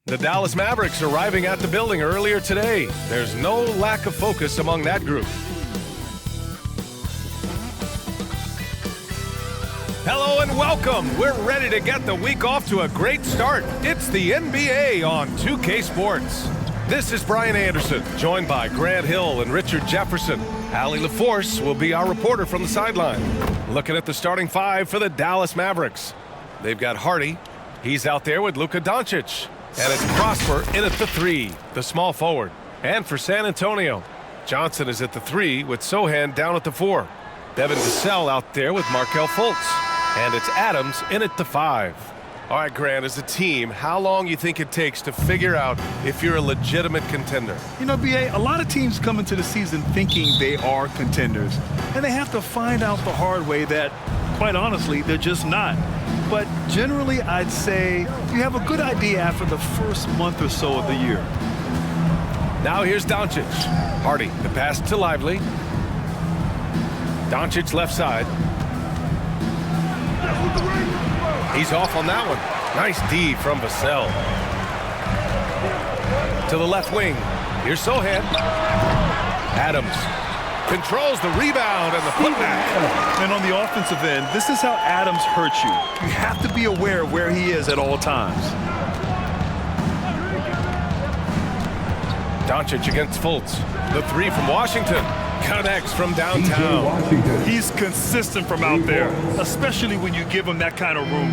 The Dallas Mavericks arriving at the building earlier today. There's no lack of focus among that group. Hello and welcome. We're ready to get the week off to a great start. It's the NBA on 2K Sports. This is Brian Anderson, joined by Grant Hill and Richard Jefferson. Allie LaForce will be our reporter from the sideline. Looking at the starting five for the Dallas Mavericks. They've got Hardy. He's out there with Luka Doncic. And it's Prosper in at the three, the small forward. And for San Antonio, Johnson is at the three with Sohan down at the four. Devin Vassell out there with Markelle Fultz. And it's Adams in at the five. All right, Grant, as a team, how long you think it takes to figure out if you're a legitimate contender? You know, B.A., a lot of teams come into the season thinking they are contenders. And they have to find out the hard way that, quite honestly, they're just not. But generally, I'd say you have a good idea after the first month or so of the year. Now here's Doncic. Hardy, the pass to Lively. Doncic left side. He's off on that one. Nice D from Vassell. To the left wing. Here's Sohan. Adams controls the rebound and the putback. And on the offensive end, this is how Adams hurts you. You have to be aware of where he is at all times. Doncic against Fultz. The three from Washington. Connects from downtown. He's consistent from out there, especially when you give him that kind of room.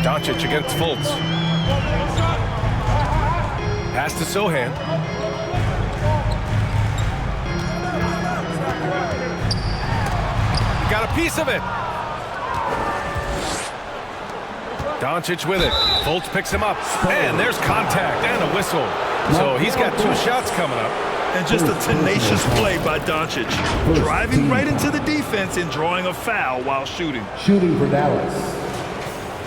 Doncic against Fultz. Pass to Sohan. Got a piece of it. Doncic with it. Fultz picks him up. And there's contact and a whistle. So he's got two shots coming up. And just a tenacious play by Doncic. Driving right into the defense and drawing a foul while shooting. Shooting for Dallas.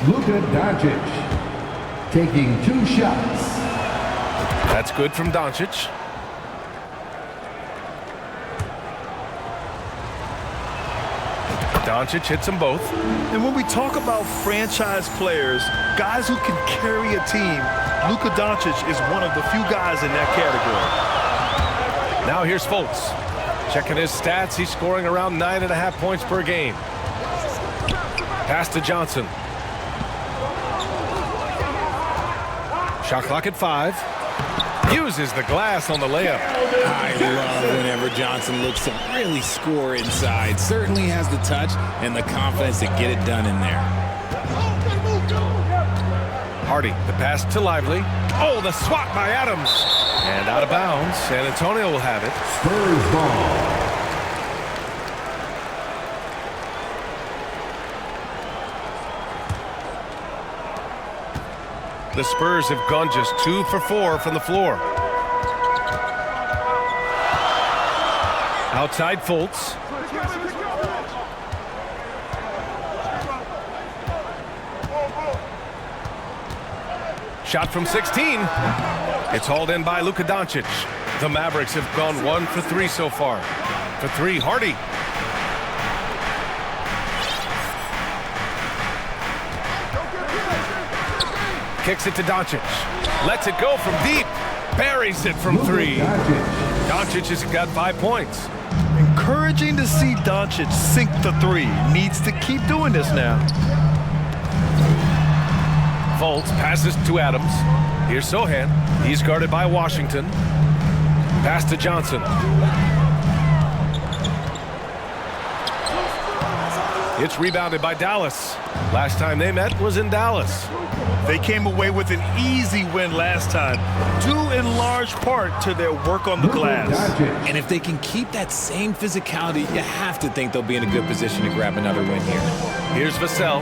Luka Doncic taking two shots. That's good from Doncic. Doncic hits them both. And when we talk about franchise players, guys who can carry a team, Luka Doncic is one of the few guys in that category. Now here's Fultz. Checking his stats, he's scoring around 9.5 points per game. Pass to Johnson. Shot clock at 5. Uses the glass on the layup. I love whenever Johnson looks to really score inside. Certainly has the touch and the confidence to get it done in there. Hardy, the pass to Lively. Oh, the swat by Adams. And out of bounds. San Antonio will have it. Spurs ball. The Spurs have gone just 2 for 4 from the floor. Outside Fultz. Shot from 16. It's hauled in by Luka Doncic. The Mavericks have gone 1 for 3 so far. For 3, Hardy. Kicks it to Doncic. Lets it go from deep. Buries it from 3. Doncic has got 5 points. Encouraging to see Doncic sink the 3. Needs to keep doing this now. Fultz passes to Adams. Here's Sohan. He's guarded by Washington. Pass to Johnson. It's rebounded by Dallas. Last time they met was in Dallas. They came away with an easy win last time, due in large part to their work on the glass. And if they can keep that same physicality, you have to think they'll be in a good position to grab another win here. Here's Vassell.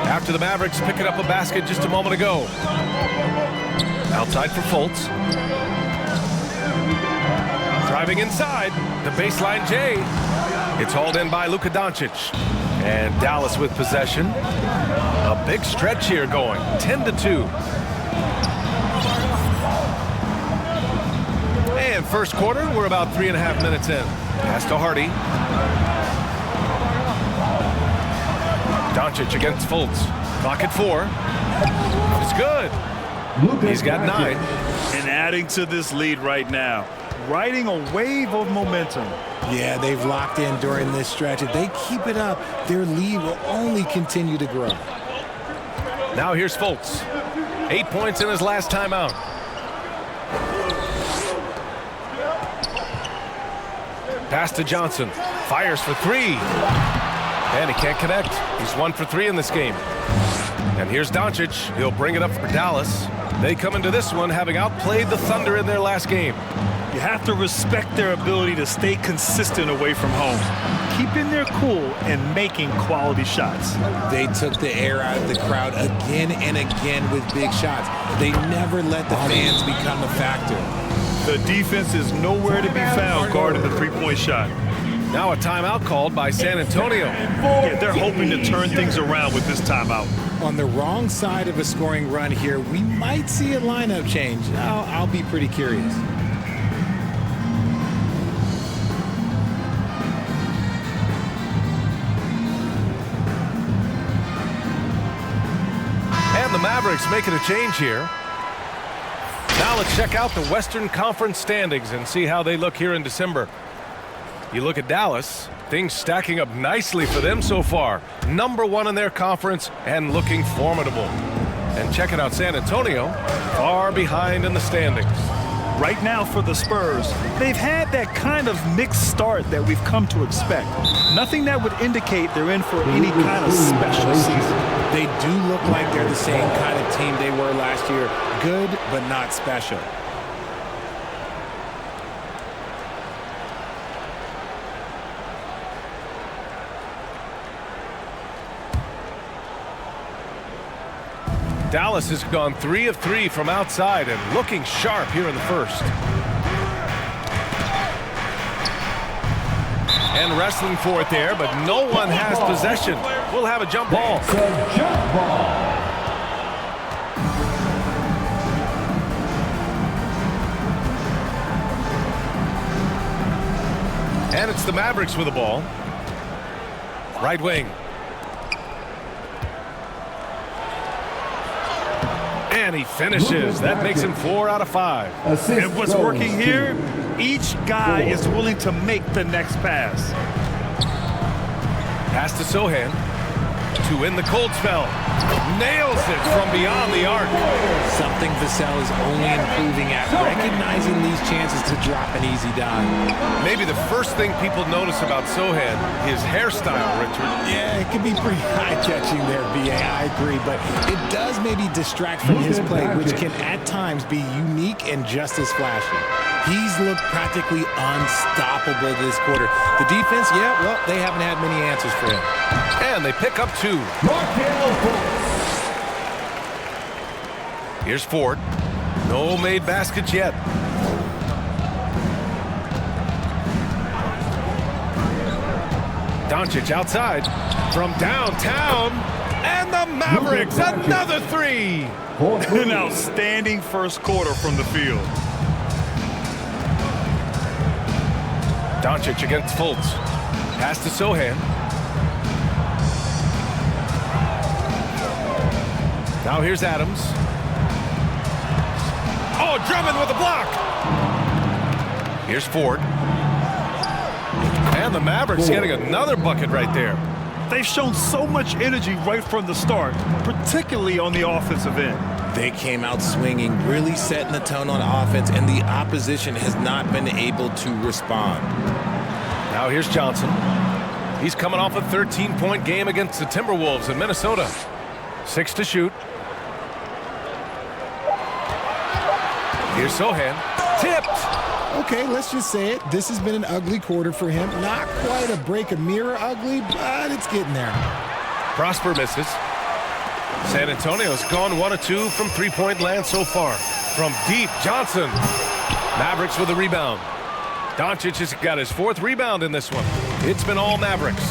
After the Mavericks picking up a basket just a moment ago. Outside for Fultz. Driving inside, the baseline J. It's hauled in by Luka Doncic. And Dallas with possession. A big stretch here going, 10-2. And first quarter, we're about 3.5 minutes in. Pass to Hardy. Doncic against Fultz. Clock at 4. It's good. He's got 9. And adding to this lead right now, riding a wave of momentum. Yeah, they've locked in during this stretch. If they keep it up, their lead will only continue to grow. Now here's Fultz. 8 points in his last timeout. Pass to Johnson. Fires for 3. And he can't connect. He's 1 for 3 in this game. And here's Doncic. He'll bring it up for Dallas. They come into this one having outplayed the Thunder in their last game. You have to respect their ability to stay consistent away from home, keeping their cool and making quality shots. They took the air out of the crowd again and again with big shots. They never let the fans become a factor. The defense is nowhere to be found guarding the three-point shot. Now a timeout called by San Antonio. Yeah, they're hoping to turn things around with this timeout. On the wrong side of a scoring run here, we might see a lineup change. I'll be pretty curious. And the Mavericks making a change here. Now let's check out the Western Conference standings and see how they look here in December. You look at Dallas, things stacking up nicely for them so far. #1 in their conference and looking formidable. And checking out San Antonio, far behind in the standings. Right now for the Spurs, they've had that kind of mixed start that we've come to expect. Nothing that would indicate they're in for any kind of special season. They do look like they're the same kind of team they were last year. Good, but not special. Dallas has gone 3 of 3 from outside and looking sharp here in the first. And wrestling for it there, but no one has possession. We'll have a jump ball. It's a jump ball. And it's the Mavericks with the ball. Right wing. And he finishes. That makes him 4 out of 5. And what's working here? Each guy is willing to make the next pass. Pass to Sohan. To win the cold spell. Nails it from beyond the arc. Something Vassell is only improving at, recognizing these chances to drop an easy dime. Maybe the first thing people notice about Sohan, his hairstyle, Richard. Yeah, it can be pretty eye-catching there, B.A. I agree, but it does maybe distract from his play, which can at times be unique and just as flashy. He's looked practically unstoppable this quarter. The defense, yeah, well, they haven't had many answers for him. And they pick up 2. Here's Ford. No made baskets yet. Doncic outside from downtown. And the Mavericks, another 3. An outstanding first quarter from the field. Doncic against Fultz. Pass to Sohan. Now here's Adams. Oh, Drummond with a block. Here's Ford. And the Mavericks getting another bucket right there. They've shown so much energy right from the start, particularly on the offensive end. They came out swinging, really setting the tone on offense, and the opposition has not been able to respond. Now here's Johnson. He's coming off a 13-point game against the Timberwolves in Minnesota. 6 to shoot. Here's Sohan. Tipped. Okay, let's just say it. This has been an ugly quarter for him. Not quite a break a mirror ugly, but it's getting there. Prosper misses. San Antonio's gone 1 of 2 from three-point land so far. From deep, Johnson. Mavericks with a rebound. Doncic has got his 4th rebound in this one. It's been all Mavericks.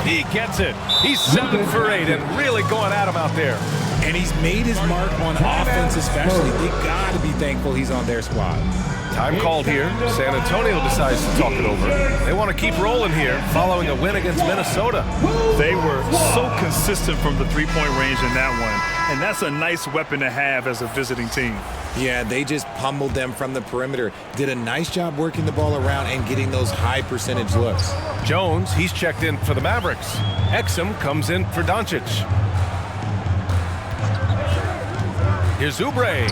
He gets it. He's 7 for 8 and really going at him out there. And he's made his mark on offense especially. They got to be thankful he's on their squad. Time called here. San Antonio decides to talk it over. They want to keep rolling here following a win against Minnesota. They were so consistent from the three-point range in that one. And that's a nice weapon to have as a visiting team. Yeah, they just pummeled them from the perimeter. Did a nice job working the ball around and getting those high percentage looks. Jones, he's checked in for the Mavericks. Exum comes in for Doncic. Here's Oubre.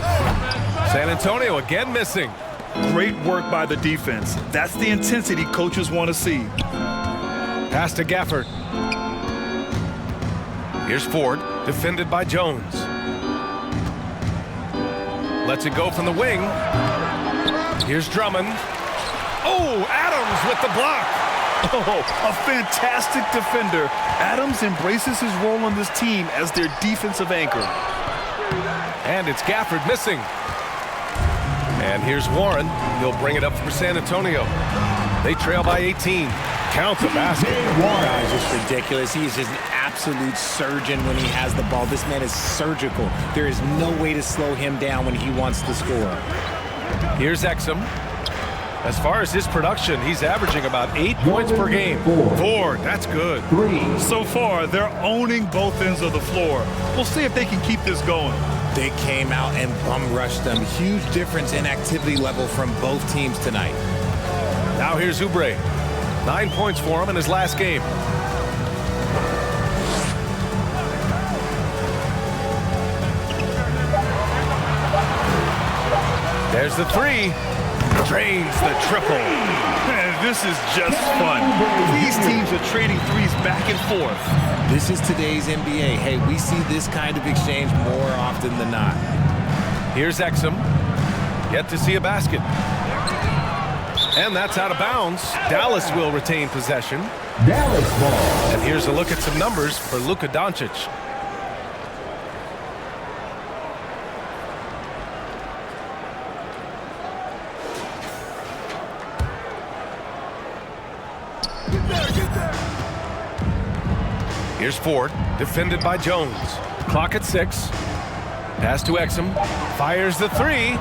San Antonio again missing. Great work by the defense. That's the intensity coaches want to see. Pass to Gafford. Here's Ford, defended by Jones. Lets it go from the wing. Here's Drummond. Oh, Adams with the block. Oh, a fantastic defender. Adams embraces his role on this team as their defensive anchor. And it's Gafford missing. And here's Warren. He'll bring it up for San Antonio. They trail by 18. Count the basket. Guys, it's ridiculous. He is just an absolute surgeon when he has the ball. This man is surgical. There is no way to slow him down when he wants to score. Here's Exum. As far as his production, he's averaging about 8 points per game. Ford, that's good. So far, they're owning both ends of the floor. We'll see if they can keep this going. They came out and bum rushed them. Huge difference in activity level from both teams tonight. Now here's Oubre. 9 points for him in his last game. There's the three. Drains the triple. Man, this is just fun. These teams are trading threes back and forth. This is today's NBA. Hey, we see this kind of exchange more often than not. Here's Exum. Yet to see a basket. And that's out of bounds. Dallas will retain possession. Dallas ball. And here's a look at some numbers for Luka Doncic. Here's Ford, defended by Jones. Clock at 6. Pass to Exum. Fires the three.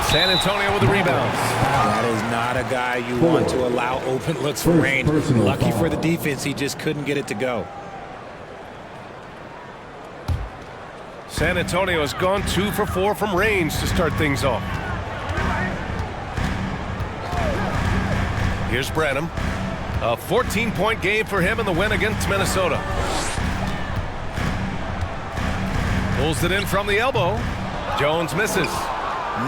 San Antonio with the rebound. That is not a guy you want to allow open looks for range. Lucky for the defense, he just couldn't get it to go. San Antonio has gone 2 for 4 from range to start things off. Here's Branham. A 14-point game for him in the win against Minnesota. Pulls it in from the elbow. Jones misses.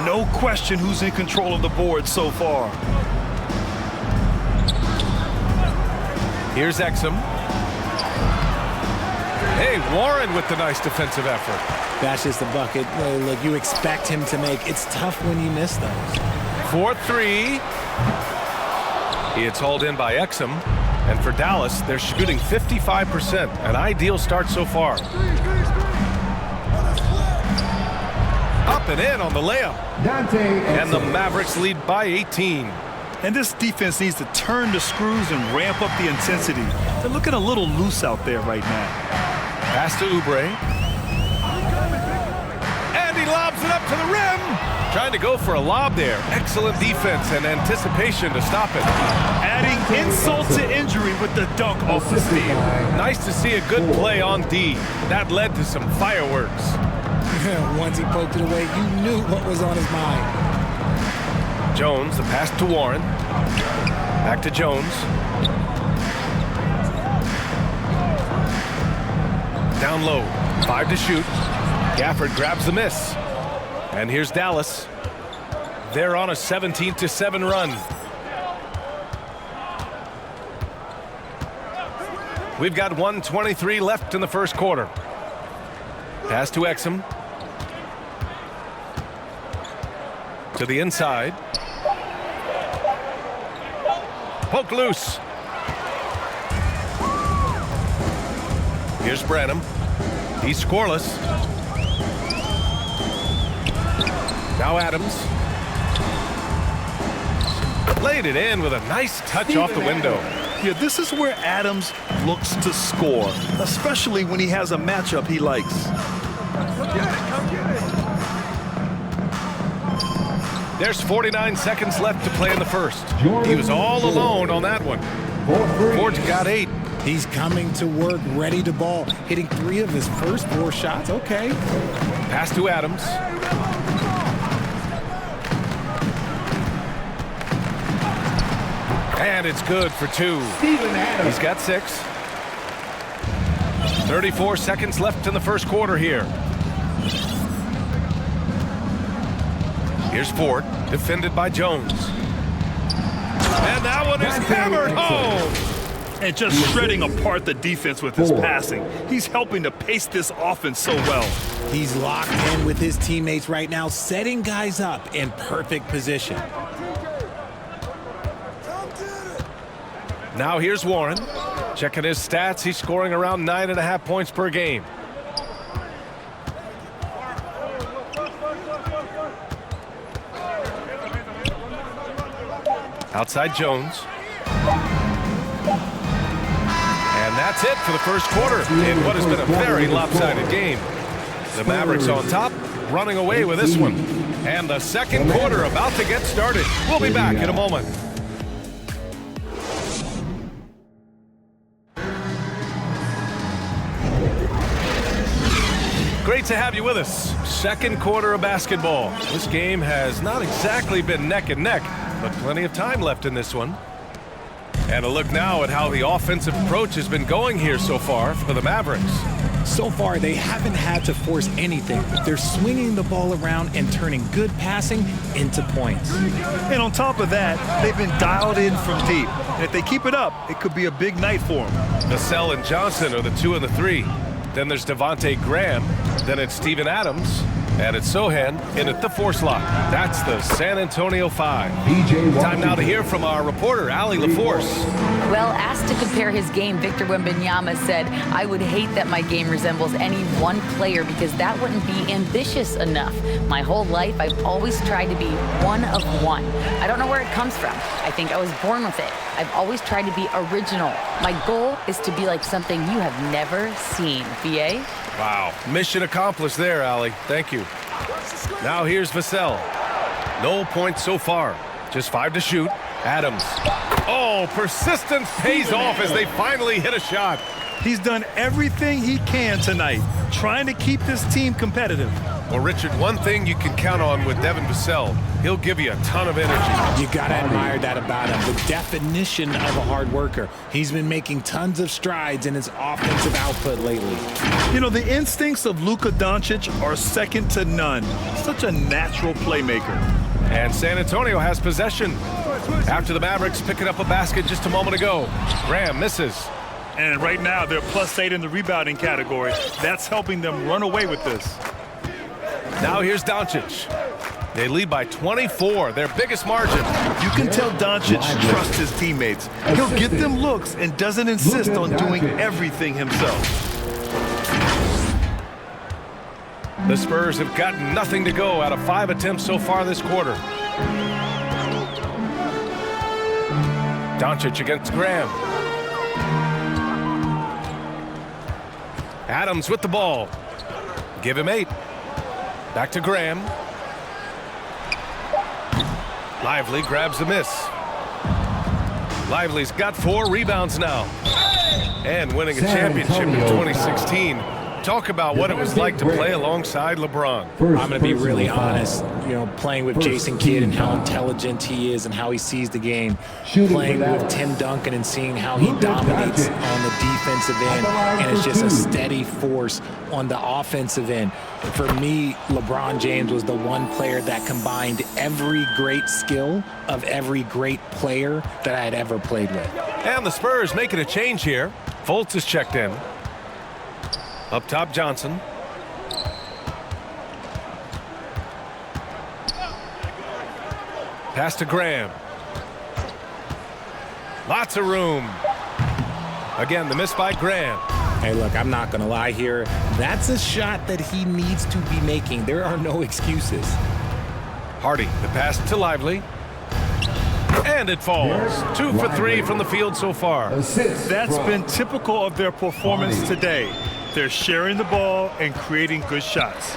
No question who's in control of the board so far. Here's Exum. Hey, Warren with the nice defensive effort. That's just a bucket. Look, you expect him to make. It's tough when you miss those. 4-3. It's hauled in by Exum. And for Dallas, they're shooting 55%. An ideal start so far. Up and in on the layup. And the Mavericks lead by 18. And this defense needs to turn the screws and ramp up the intensity. They're looking a little loose out there right now. Pass to Oubre. And he lobs it up to the rim. Trying to go for a lob there. Excellent defense and anticipation to stop it. Adding insult to injury with the dunk off the steal. Nice to see a good play on D. That led to some fireworks. Once he poked it away, you knew what was on his mind. Jones, the pass to Warren. Back to Jones. Down low, 5 to shoot. Gafford grabs the miss. And here's Dallas. They're on a 17-7 run. We've got 1:23 left in the first quarter. Pass to Exum. To the inside. Poke loose. Here's Branham. He's scoreless. Now Adams. Laid it in with a nice touch off the window. Yeah, this is where Adams looks to score, especially when he has a matchup he likes. There's 49 seconds left to play in the first. He was all alone on that one. Ford's got 8. He's coming to work, ready to ball, hitting 3 of his first 4 shots. Okay. Pass to Adams. And it's good for 2. He's got 6. 34 seconds left in the first quarter here. Here's Ford, defended by Jones. And that one is hammered home. And just shredding apart the defense with his passing. He's helping to pace this offense so well. He's locked in with his teammates right now, setting guys up in perfect position. Now here's Warren. Checking his stats, he's scoring around 9.5 points per game. Outside Jones. And that's it for the first quarter in what has been a very lopsided game. The Mavericks on top, running away with this one. And the second quarter about to get started. We'll be back in a moment. Great to have you with us. Second quarter of basketball. This game has not exactly been neck and neck, but plenty of time left in this one. And a look now at how the offensive approach has been going here so far for the Mavericks. So far, they haven't had to force anything. They're swinging the ball around and turning good passing into points. And on top of that, they've been dialed in from deep. And if they keep it up, it could be a big night for them. Vassell and Johnson are the 2 and the 3. Then there's Devontae Graham. Then it's Steven Adams. And it's Sohan in at the 4 slot. That's the San Antonio 5. Time now to hear from our reporter, Allie LaForce. Well, asked to compare his game, Victor Wembanyama said, "I would hate that my game resembles any one player because that wouldn't be ambitious enough. My whole life, I've always tried to be one of one. I don't know where it comes from. I think I was born with it. I've always tried to be original. My goal is to be like something you have never seen." VA? Wow, mission accomplished there, Allie. Thank you. Now here's Vassell. No points so far. Just 5 to shoot. Adams. Oh, persistence pays off as they finally hit a shot. He's done everything he can tonight, trying to keep this team competitive. Well, Richard, one thing you can count on with Devin Vassell, he'll give you a ton of energy. You gotta admire that about him. The definition of a hard worker. He's been making tons of strides in his offensive output lately. You know, the instincts of Luka Doncic are second to none. Such a natural playmaker. And San Antonio has possession. After the Mavericks picking up a basket just a moment ago. Graham misses. And right now, they're +8 in the rebounding category. That's helping them run away with this. Now here's Doncic. They lead by 24, their biggest margin. You can tell Doncic trusts his teammates. He'll get them looks and doesn't insist on doing everything himself. The Spurs have gotten nothing to go out of 5 attempts so far this quarter. Doncic against Graham. Adams with the ball. Give him 8. Back to Graham. Lively grabs the miss. Lively's got 4 rebounds now. And winning a championship in 2016. Talk about what it was like to play alongside LeBron. I'm going to be really honest, you know, playing with Jason Kidd and how intelligent he is and how he sees the game. Playing with Tim Duncan and seeing how he dominates on the defensive end, and it's just a steady force on the offensive end. For me, LeBron James was the one player that combined every great skill of every great player that I had ever played with. And the Spurs making a change here. Fultz is checked in. Up top, Johnson. Pass to Graham. Lots of room. Again, the miss by Graham. Hey, look, I'm not going to lie here. That's a shot that he needs to be making. There are no excuses. Hardy, the pass to Lively. And it falls. 2 for 3 from the field so far. That's been typical of their performance today. They're sharing the ball and creating good shots.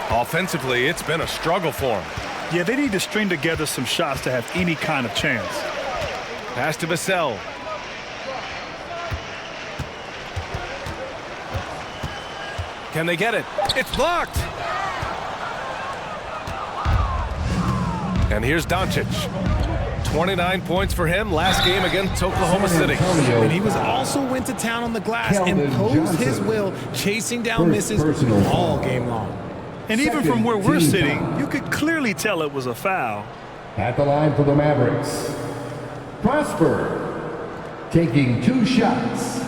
Offensively, it's been a struggle for them. Yeah, they need to string together some shots to have any kind of chance. Pass to Vassell. Can they get it? It's blocked. And here's Doncic. 29 points for him last game against Oklahoma City. And he was also went to town on the glass, imposed his will, chasing down misses all game long. And even from where we're sitting, you could clearly tell it was a foul. At the line for the Mavericks, Prosper taking 2 shots.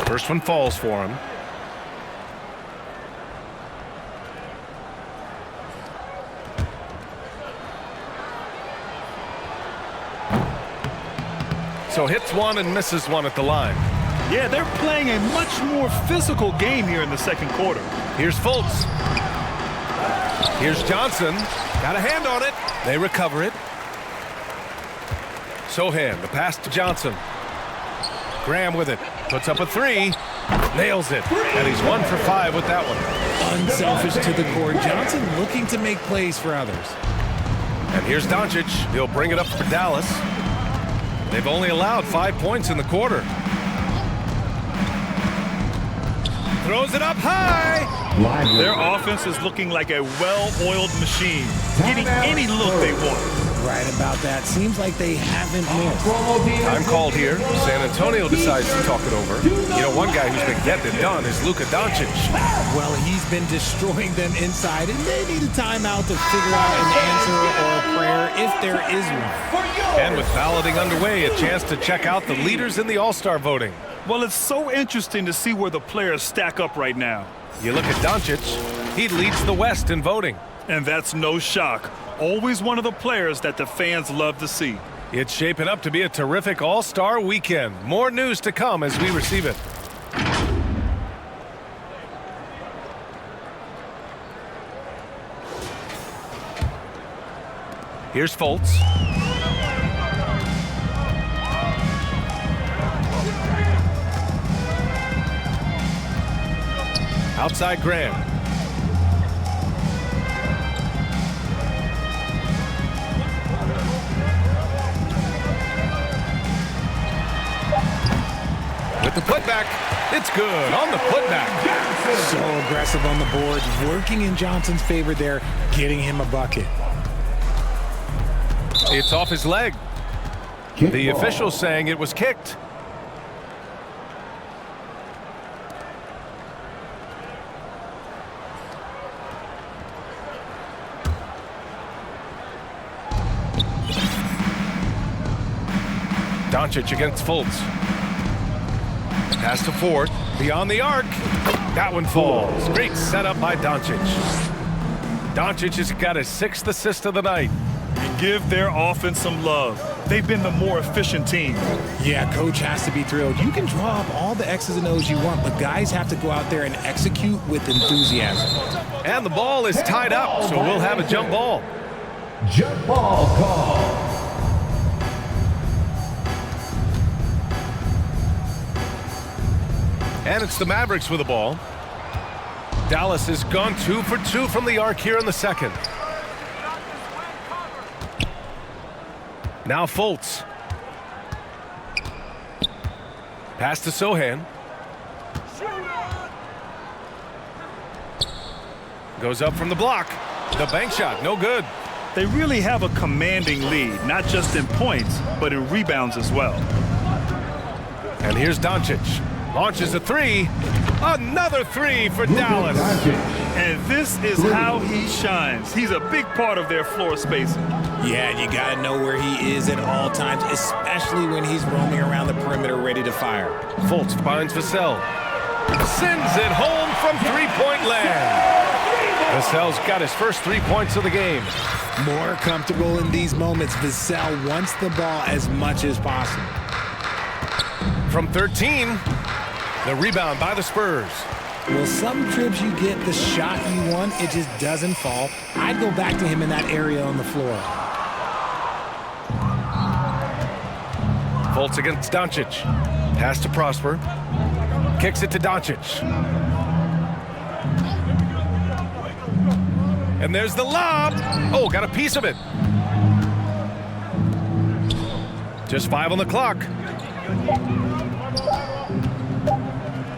First one falls for him. So hits one and misses one at the line. Yeah, they're playing a much more physical game here in the second quarter. Here's Fultz. Here's Johnson. Got a hand on it. They recover it. Sohan, the pass to Johnson. Graham with it. Puts up a 3. Nails it. And he's 1 for 5 with that one. Unselfish to the core. Johnson looking to make plays for others. And here's Doncic. He'll bring it up for Dallas. They've only allowed 5 points in the quarter. Throws it up high. Their offense is looking like a well-oiled machine, getting any look they want. Right about that. Seems like they haven't missed. Time called here. San Antonio decides to talk it over. You know, one guy who's been getting it done is Luka Doncic. Well, he's been destroying them inside, and they need a timeout to figure out an answer or a prayer if there is one. And with balloting underway, a chance to check out the leaders in the All-Star voting. Well, it's so interesting to see where the players stack up right now. You look at Doncic, he leads the West in voting. And that's no shock. Always one of the players that the fans love to see. It's shaping up to be a terrific All-Star weekend. More news to come as we receive it. Here's Fultz. Outside Graham. With the putback, it's good on the putback. So aggressive on the boards, working in Johnson's favor there, getting him a bucket. It's off his leg. The official saying it was kicked. Doncic against Fultz. Pass to Ford. Beyond the arc. That one falls. Great setup by Doncic. Doncic has got his 6th assist of the night. And give their offense some love. They've been the more efficient team. Yeah, coach has to be thrilled. You can draw up all the X's and O's you want, but guys have to go out there and execute with enthusiasm. And the ball is tied up, so we'll have a jump ball. Jump ball call. And it's the Mavericks with the ball. Dallas has gone 2 for 2 from the arc here in the second. Now Fultz. Pass to Sohan. Goes up from the block. The bank shot, no good. They really have a commanding lead, not just in points, but in rebounds as well. And here's Doncic. Launches a 3. Another 3 for Dallas. And this is how he shines. He's a big part of their floor spacing. Yeah, you got to know where he is at all times, especially when he's roaming around the perimeter ready to fire. Fultz finds Vassell. Sends it home from three-point land. Vassell's got his first 3 points of the game. More comfortable in these moments. Vassell wants the ball as much as possible. From 13, the rebound by the Spurs. Well, some trips you get the shot you want, it just doesn't fall. I'd go back to him in that area on the floor. Fultz against Doncic. Pass to Prosper. Kicks it to Doncic. And there's the lob. Oh, got a piece of it. Just 5 on the clock.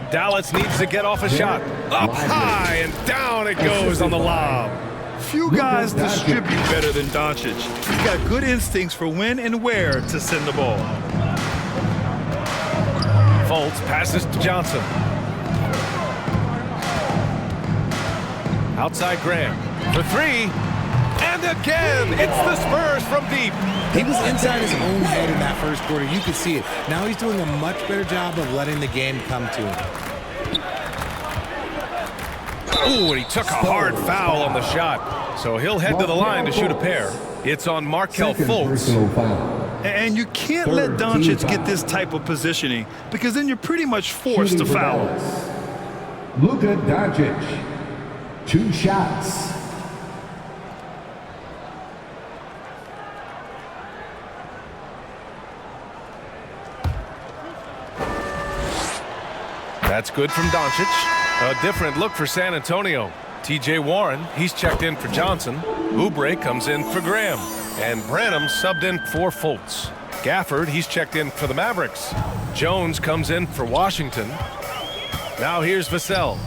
Dallas needs to get off a shot. Up high and down it goes on the lob. Few guys distribute better than Doncic. He's got good instincts for when and where to send the ball. Fultz passes to Johnson. Outside Graham for 3. And again, it's the Spurs from deep. He was inside his own head in that first quarter. You could see it. Now he's doing a much better job of letting the game come to him. Ooh, and he took a hard foul on the shot. So he'll head to the line to shoot a pair. It's on Markelle Fultz. And you can't let Doncic get this type of positioning because then you're pretty much forced to foul. Luka Doncic, 2 shots. That's good from Doncic. A different look for San Antonio. T.J. Warren, he's checked in for Johnson. Oubre comes in for Graham. And Branham subbed in for Fultz. Gafford, he's checked in for the Mavericks. Jones comes in for Washington. Now here's Vassell.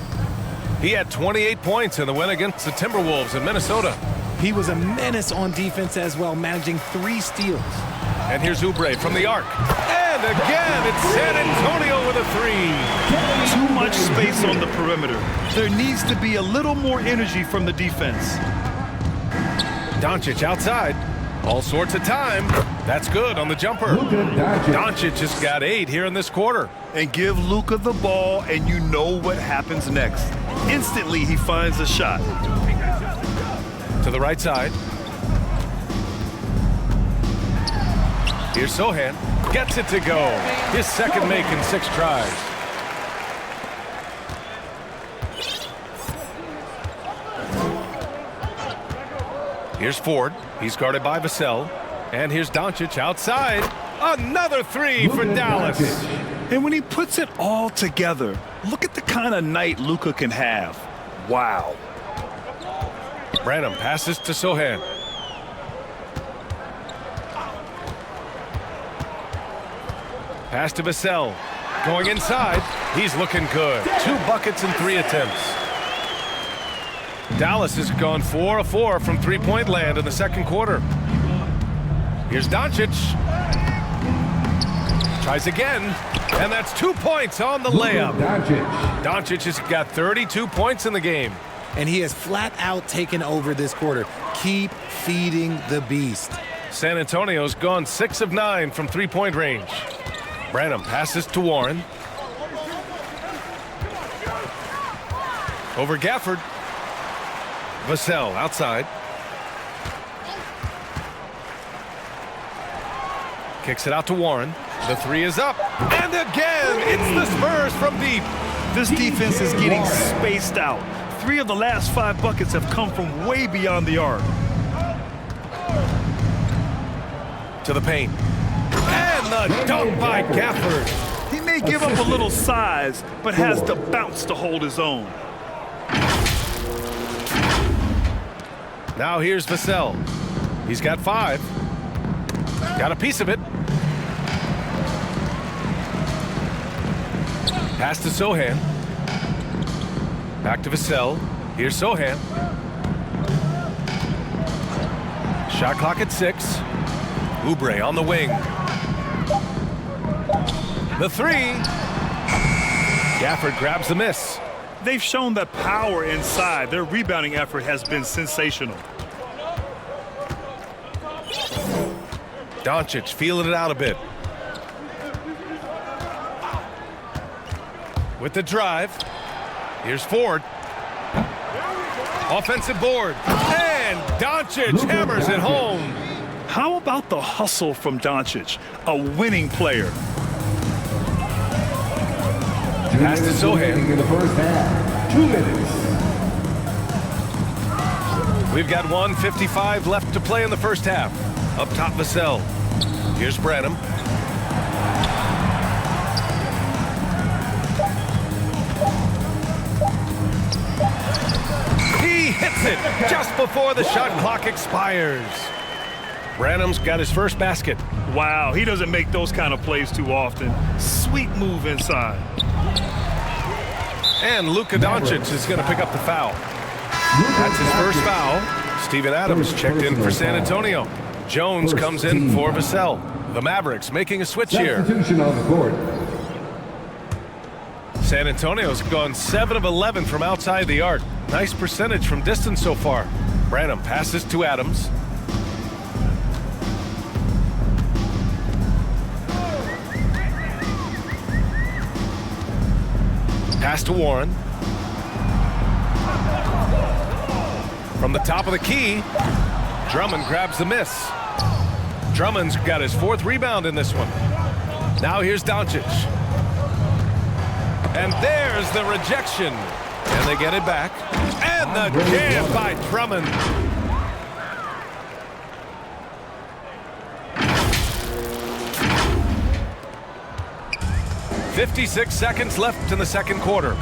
He had 28 points in the win against the Timberwolves in Minnesota. He was a menace on defense as well, managing 3 steals. And here's Oubre from the arc. And again, it's San Antonio with a 3. Too much space on the perimeter. There needs to be a little more energy from the defense. Doncic outside. All sorts of time. That's good on the jumper. Doncic has got 8 here in this quarter. And give Luka the ball, and you know what happens next. Instantly, he finds a shot. To the right side. Here's Sohan. Gets it to go. His second make in 6 tries. Here's Ford. He's guarded by Vassell. And here's Doncic outside. Another 3 for Dallas. And when he puts it all together, look at the kind of night Luka can have. Wow. Branham passes to Sohan. Pass to Vassell. Going inside. He's looking good. 2 buckets in 3 attempts. Dallas has gone 4 of 4 from 3-point land in the second quarter. Here's Doncic. Tries again. And that's 2 points on the layup. Doncic has got 32 points in the game. And he has flat out taken over this quarter. Keep feeding the beast. San Antonio's gone 6 of 9 from 3-point range. Branham passes to Warren. Over Gafford. Vassell outside. Kicks it out to Warren. The 3 is up. And again, it's the Spurs from deep. This defense is getting spaced out. 3 of the last 5 buckets have come from way beyond the arc. To the paint. And the dunk by Gafford. He may give up a little size, but has the bounce to hold his own. Now here's Vassell. He's got 5. Got a piece of it. Pass to Sohan. Back to Vassell. Here's Sohan. Shot clock at 6. Oubre on the wing. The 3. Gafford grabs the miss. They've shown that power inside. Their rebounding effort has been sensational. Doncic feeling it out a bit. With the drive. Here's Ford. Offensive board. And Doncic hammers it home. How about the hustle from Doncic, a winning player? Pass to Sohan. In the first half, 2 minutes. We've got 1:55 left to play in the first half. Up top, Vassell. Here's Branham. it just before the shot clock expires. Branham's got his first basket. Wow, he doesn't make those kind of plays too often. Sweet move inside. And Luka Doncic is going to pick up the foul. That's his first foul. Steven Adams checked in for San Antonio. Jones comes in for Vassell. The Mavericks making a switch here. Substitution on the court. San Antonio's gone 7 of 11 from outside the arc. Nice percentage from distance so far. Branham passes to Adams. Pass to Warren. From the top of the key, Drummond grabs the miss. Drummond's got his 4th rebound in this one. Now here's Doncic. And there's the rejection. And they get it back. And the jam by Drummond. "56 seconds left in the second quarter.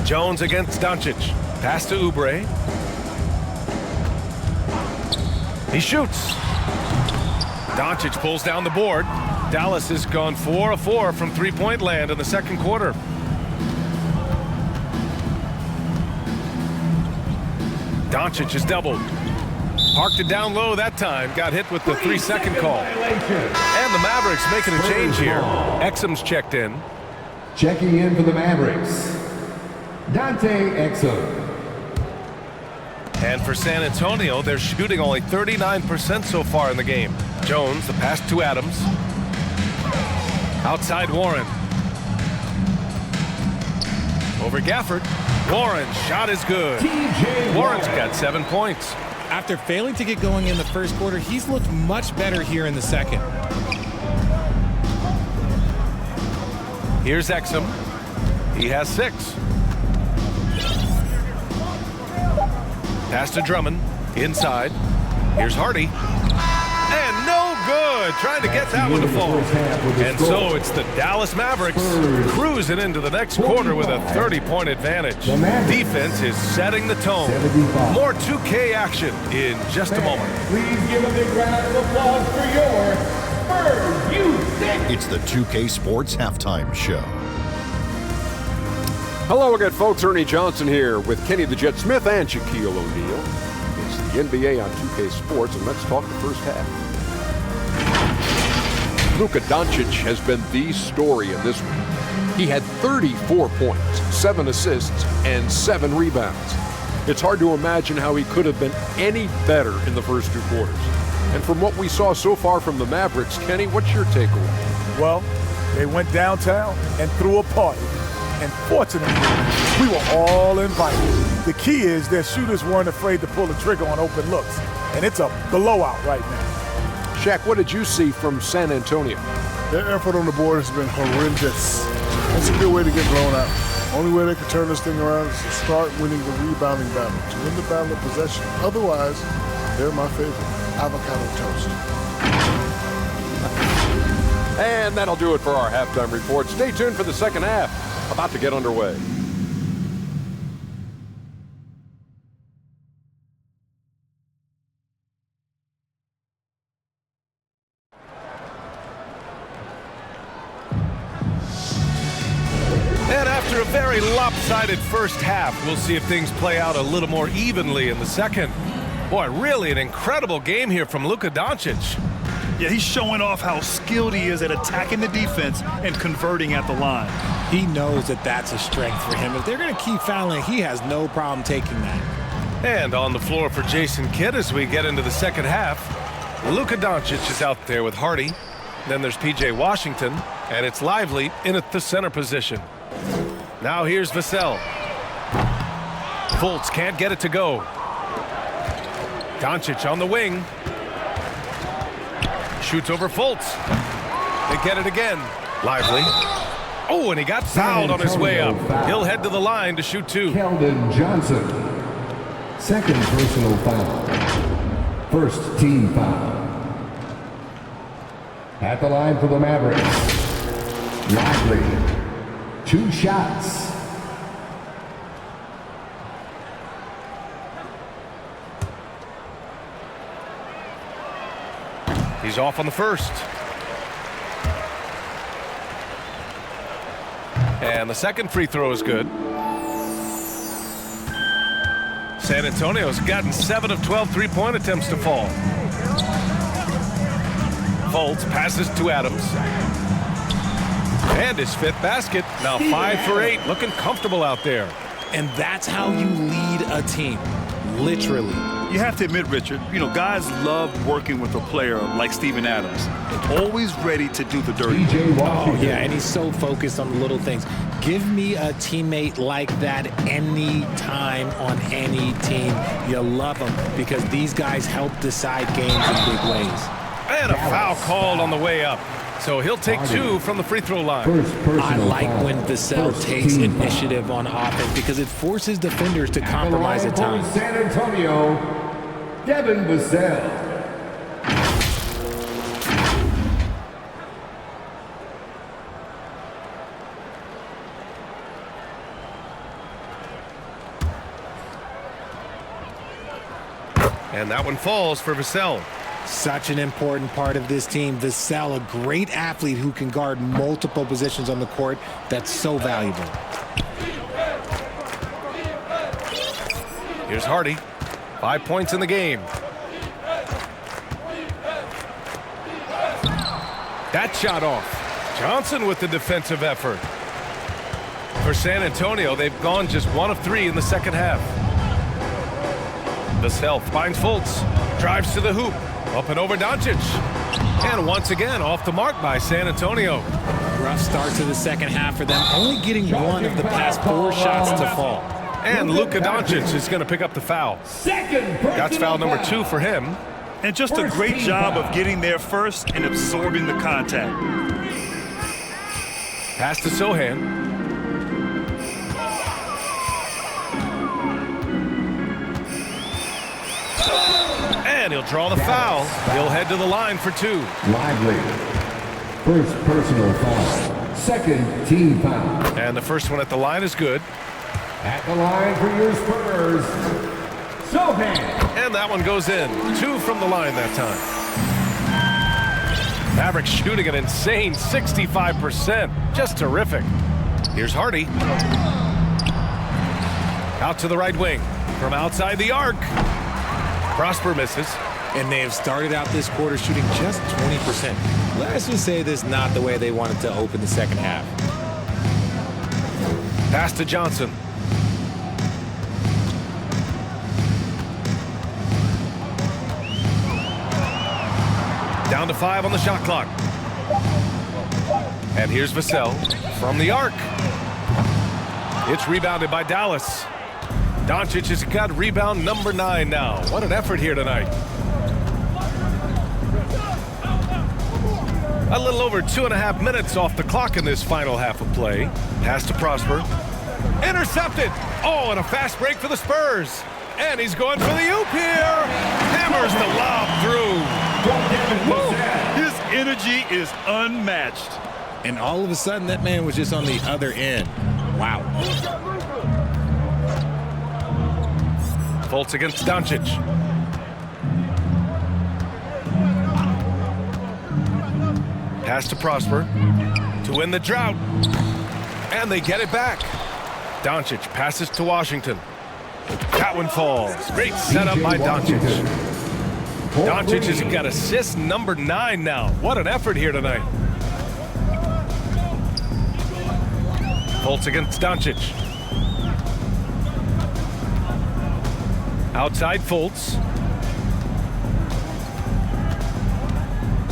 Jones against Doncic. Pass to Oubre. He shoots. Doncic pulls down the board. Dallas has gone 4 of 4 from three-point land in the second quarter. Doncic is doubled. Parked it down low that time. Got hit with the 3-second call. And the Mavericks making a change here. Exum's checked in. Checking in for the Mavericks, Dante Exum. And for San Antonio, they're shooting only 39% so far in the game. Jones, the pass to Adams. Outside Warren. Over Gafford. Warren's shot is good. Warren's got 7 points. After failing to get going in the first quarter, he's looked much better here in the second. Here's Exum. He has 6. Pass to Drummond. Inside. Here's Hardy. And no good. Trying to get that one to fall. And so it's the Dallas Mavericks cruising into the next quarter with a 30-point advantage. Defense is setting the tone. More 2K action in just a moment. Please give a big round of applause for your Spurs U6. It's the 2K Sports Halftime Show. Hello again, folks. Ernie Johnson here with Kenny the Jet Smith and Shaquille O'Neal. It's the NBA on 2K Sports, and let's talk the first half. Luka Doncic has been the story in this one. He had 34 points, 7 assists, and 7 rebounds. It's hard to imagine how he could have been any better in the first 2 quarters. And from what we saw so far from the Mavericks, Kenny, what's your takeaway? Well, they went downtown and threw a party. And fortunately, we were all invited. The key is their shooters weren't afraid to pull the trigger on open looks. And it's a blowout right now. Shaq, what did you see from San Antonio? Their effort on the board has been horrendous. That's a good way to get blown out. Only way they can turn this thing around is to start winning the rebounding battle, to win the battle of possession. Otherwise, they're my favorite. Avocado toast. And that'll do it for our halftime report. Stay tuned for the second half. About to get underway. And after a very lopsided first half, we'll see if things play out a little more evenly in the second. Boy, really an incredible game here from Luka Doncic. Yeah, he's showing off how skilled he is at attacking the defense and converting at the line. He knows that that's a strength for him. If they're going to keep fouling, he has no problem taking that. And on the floor for Jason Kidd as we get into the second half, Luka Doncic is out there with Hardy. Then there's P.J. Washington, and it's Lively in at the center position. Now here's Vassell. Fultz can't get it to go. Doncic on the wing. Shoots over Fultz. They get it again. Lively. Oh, and he got fouled on his way up. He'll head to the line to shoot 2. Keldon Johnson. Second personal foul. First team foul. At the line for the Mavericks, Lively. 2 shots. He's off on the first. And the second free throw is good. San Antonio's gotten 7 of 12 three-point attempts to fall. Folds passes to Adams. And his 5th basket. Now 5 for 8. Looking comfortable out there. And that's how you lead a team. Literally. You have to admit, Richard, guys love working with a player like Steven Adams. Always ready to do the dirty work. Oh, yeah, and he's so focused on the little things. Give me a teammate like that any time on any team. You love them because these guys help decide games in big ways. And a foul called on the way up. So he'll take 2 from the free throw line. I like when Vassell takes initiative on offense because it forces defenders to compromise at times. San Antonio, Devin Vassell. And that one falls for Vassell. Such an important part of this team. Vassell, a great athlete who can guard multiple positions on the court. That's so valuable. Here's Hardy. 5 points in the game. That shot off. Johnson with the defensive effort. For San Antonio, they've gone just 1 of 3 in the second half. Vassell finds Fultz. Drives to the hoop. Up and over Doncic. And once again, off the mark by San Antonio. Rough start to the second half for them. Only getting 1 of the past 4 shots to fall. And Luka Doncic is going to pick up the foul. That's foul number 2 for him. And just a great job of getting there first and absorbing the contact. Pass to Sohan. And he'll draw the foul. He'll head to the line for 2. Lively. First personal foul. Second team foul. And the first one at the line is good. At the line for your Spurs, Sohan. And that one goes in. 2 from the line that time. Mavericks shooting an insane 65%. Just terrific. Here's Hardy. Out to the right wing. From outside the arc. Prosper misses. And they have started out this quarter shooting just 20%. Let's just say this is not the way they wanted to open the second half. Pass to Johnson. Down to 5 on the shot clock. And here's Vassell from the arc. It's rebounded by Dallas. Doncic has got rebound number 9 now. What an effort here tonight. A little over 2.5 minutes off the clock in this final half of play. Pass to Prosper. Intercepted. Oh, and a fast break for the Spurs. And he's going for the oop here. Hammers the lob through. His energy is unmatched. And all of a sudden, that man was just on the other end. Wow. Fultz against Doncic. Pass to Prosper to win the drought. And they get it back. Doncic passes to Washington. That one falls. Great setup by Doncic. Doncic has got assist number 9 now. What an effort here tonight. Fultz against Doncic. Outside Fultz.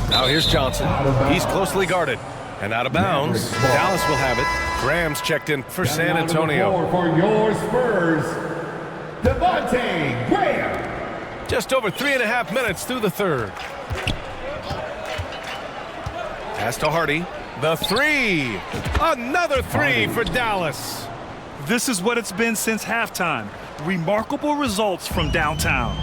Now here's Johnson. He's closely guarded. And out of bounds. Dallas will have it. Graham's checked in for San Antonio. For your Spurs, Devontae Graham. Just over 3.5 minutes through the third. Pass to Hardy. The 3. Another 3 for Dallas. This is what it's been since halftime. Remarkable results from downtown.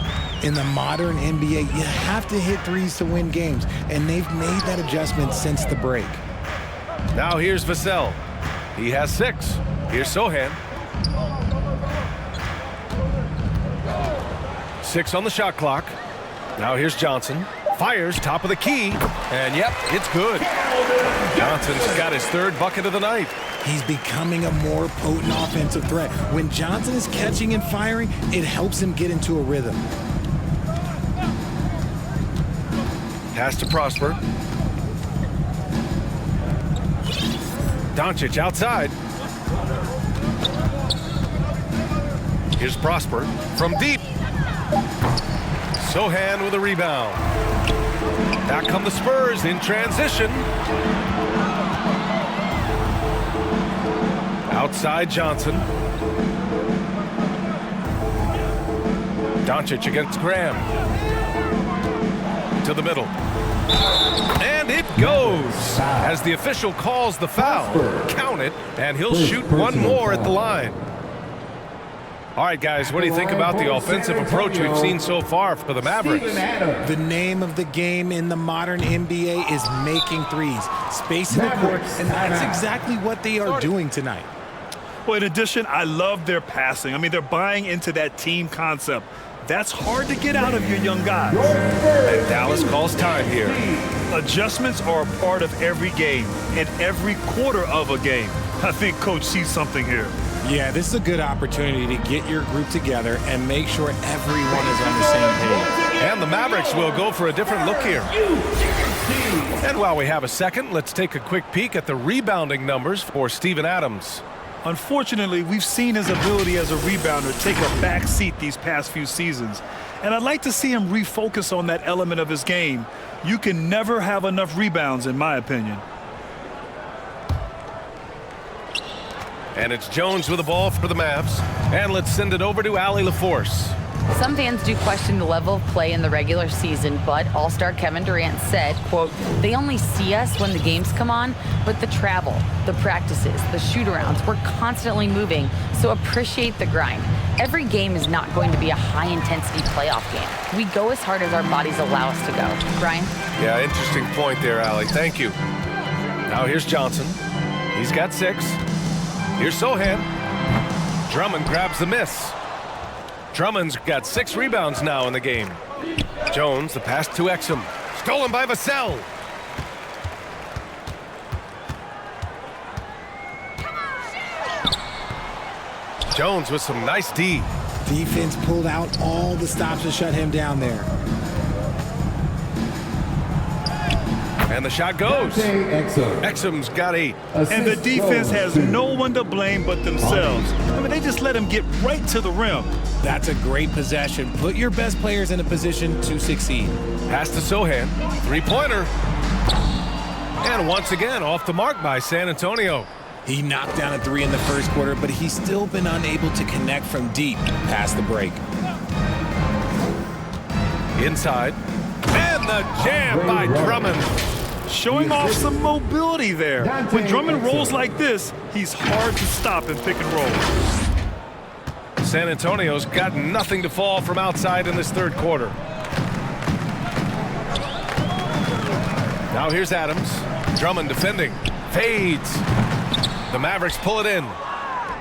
In the modern NBA, you have to hit threes to win games, and they've made that adjustment since the break. Now here's Vassell. He has 6. Here's Sohan. 6 on the shot clock. Now here's Johnson. Fires top of the key, and yep, it's good. Johnson's got his third bucket of the night. He's becoming a more potent offensive threat. When Johnson is catching and firing, it helps him get into a rhythm. Pass to Prosper. Doncic outside. Here's Prosper from deep. Sohan with a rebound. Back come the Spurs in transition. Outside Johnson. Doncic against Graham. To the middle. And it goes as the official calls the foul. Count it, and he'll shoot one more at the line. All right, guys, what do you think about the offensive approach we've seen so far for the Mavericks? The name of the game in the modern NBA is making threes. Spacing the court, and that's exactly what they are doing tonight. Well, in addition, I love their passing. I mean, they're buying into that team concept. That's hard to get out of your young guys. And Dallas calls time here. Adjustments are a part of every game and every quarter of a game. I think Coach sees something here. Yeah, this is a good opportunity to get your group together and make sure everyone is on the same page. And the Mavericks will go for a different look here. And while we have a second, let's take a quick peek at the rebounding numbers for Steven Adams. Unfortunately, we've seen his ability as a rebounder take a back seat these past few seasons. And I'd like to see him refocus on that element of his game. You can never have enough rebounds, in my opinion. And it's Jones with the ball for the Mavs. And let's send it over to Allie LaForce. Some fans do question the level of play in the regular season, but All-Star Kevin Durant said, quote, they only see us when the games come on, but the travel, the practices, the shoot-arounds, we're constantly moving, so appreciate the grind. Every game is not going to be a high-intensity playoff game. We go as hard as our bodies allow us to go. Brian? Yeah, interesting point there, Allie. Thank you. Now here's Johnson. He's got 6. Here's Sohan. Drummond grabs the miss. Drummond's got 6 rebounds now in the game. Jones, the pass to Exum. Stolen by Vassell. Jones with some nice D. Defense pulled out all the stops to shut him down there. And the shot goes. Exum's got 8. And the defense has no one to blame but themselves. I mean, they just let him get right to the rim. That's a great possession. Put your best players in a position to succeed. Pass to Sohan. 3-pointer. And once again, off the mark by San Antonio. He knocked down a 3 in the first quarter, but he's still been unable to connect from deep past the break. Inside. And the jam by Drummond. Showing off some mobility there. When Drummond rolls like this, he's hard to stop in pick and roll. San Antonio's got nothing to fall from outside in this third quarter. Now here's Adams. Drummond defending. Fades. The Mavericks pull it in.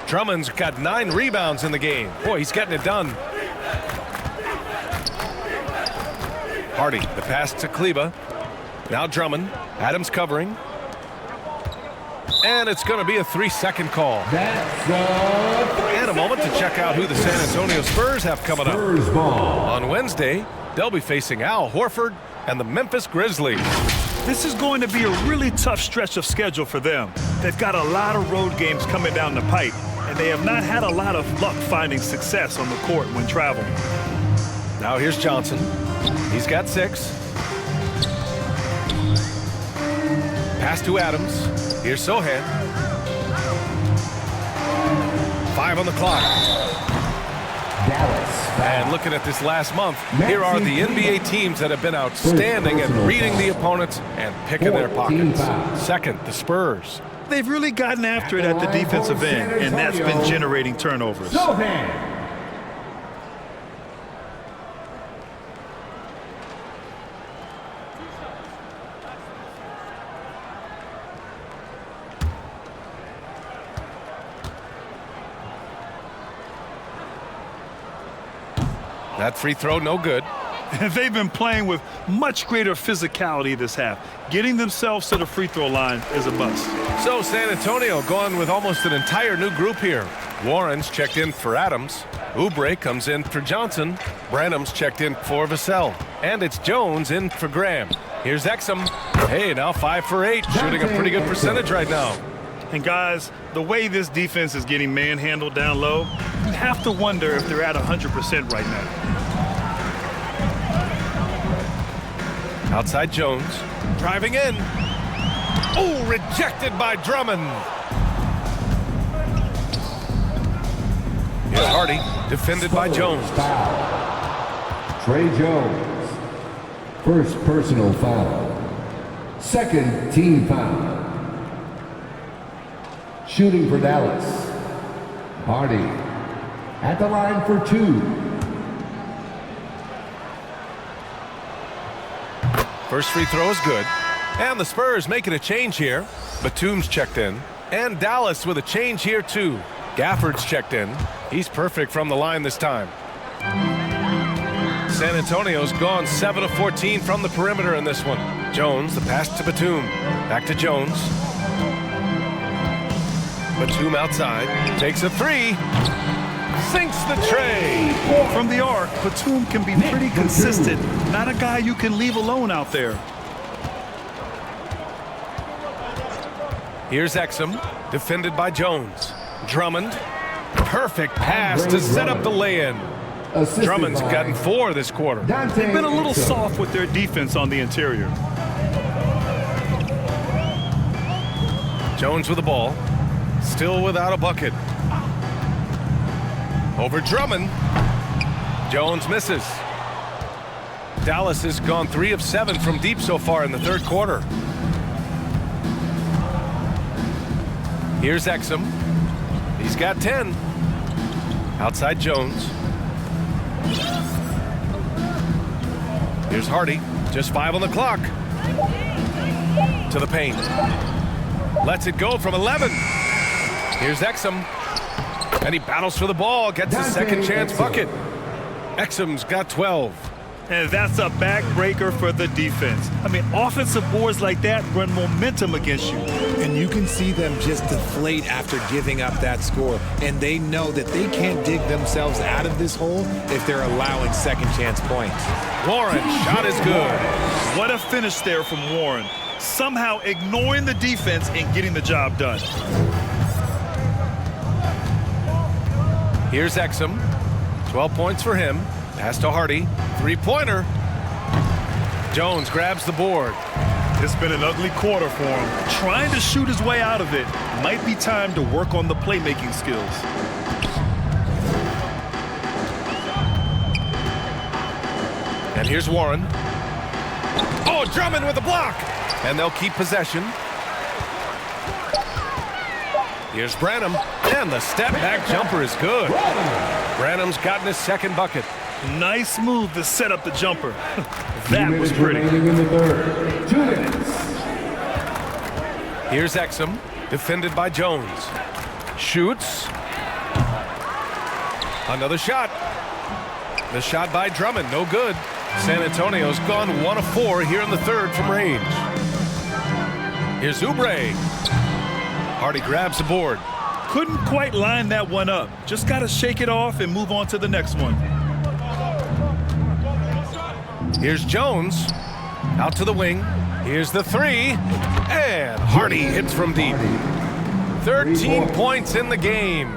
Drummond's got 9 rebounds in the game. Boy, he's getting it done. Hardy, the pass to Kleba. Now Drummond. Adams covering. And it's going to be a 3-second call. And a moment to check out who the San Antonio Spurs have coming up. On Wednesday, they'll be facing Al Horford and the Memphis Grizzlies. This is going to be a really tough stretch of schedule for them. They've got a lot of road games coming down the pipe, and they have not had a lot of luck finding success on the court when traveling. Now here's Johnson. He's got 6. Pass to Adams. Here's Sohan. 5 on the clock. And looking at this last month, here are the NBA teams that have been outstanding at reading the opponents and picking their pockets. Second, the Spurs. They've really gotten after it at the defensive end, and that's been generating turnovers. That free throw, no good. And they've been playing with much greater physicality this half. Getting themselves to the free throw line is a must. So San Antonio going with almost an entire new group here. Warren's checked in for Adams. Oubre comes in for Johnson. Branham's checked in for Vassell. And it's Jones in for Graham. Here's Exum. Hey, now 5 for 8, shooting a pretty good percentage right now. And guys, the way this defense is getting manhandled down low, you have to wonder if they're at 100% right now. Outside Jones, driving in. Oh, rejected by Drummond. Here's Hardy, defended by Jones. Foul. Trey Jones. First personal foul. Second team foul. Shooting for Dallas. Hardy at the line for 2. First free throw is good. And the Spurs making a change here. Batum's checked in. And Dallas with a change here too. Gafford's checked in. He's perfect from the line this time. San Antonio's gone 7 of 14 from the perimeter in this one. Jones, the pass to Batum. Back to Jones. Batum outside. Takes a 3. Sinks the tray. From the arc, Batum can be pretty consistent. Not a guy you can leave alone out there. Here's Exum, defended by Jones. Drummond, perfect pass to set up the lay-in. Drummond's gotten 4 this quarter. They've been a little soft with their defense on the interior. Jones with the ball, still without a bucket. Over Drummond. Jones misses. Dallas has gone 3 of 7 from deep so far in the third quarter. Here's Exum. He's got 10. Outside Jones. Here's Hardy. Just 5 on the clock. To the paint. Lets it go from 11. Here's Exum. And he battles for the ball, gets his second chance bucket. Exum's got 12. And that's a backbreaker for the defense. I mean, offensive boards like that run momentum against you. And you can see them just deflate after giving up that score. And they know that they can't dig themselves out of this hole if they're allowing second chance points. Warren, shot is good. What a finish there from Warren. Somehow ignoring the defense and getting the job done. Here's Exum. 12 points for him. Pass to Hardy. 3-pointer. Jones grabs the board. It's been an ugly quarter for him. Trying to shoot his way out of it. Might be time to work on the playmaking skills. And here's Warren. Oh, Drummond with a block. And they'll keep possession. Here's Branham. And the step-back jumper is good. Branham's gotten his second bucket. Nice move to set up the jumper. That was pretty. In the third. 2 minutes. Here's Exum, defended by Jones. Shoots. Another shot. The shot by Drummond, no good. San Antonio's gone 1 of 4 here in the third from range. Here's Oubre. Hardy grabs the board. Couldn't quite line that one up. Just got to shake it off and move on to the next one. Here's Jones. Out to the wing. Here's the 3. And Hardy hits from deep. 13 points in the game.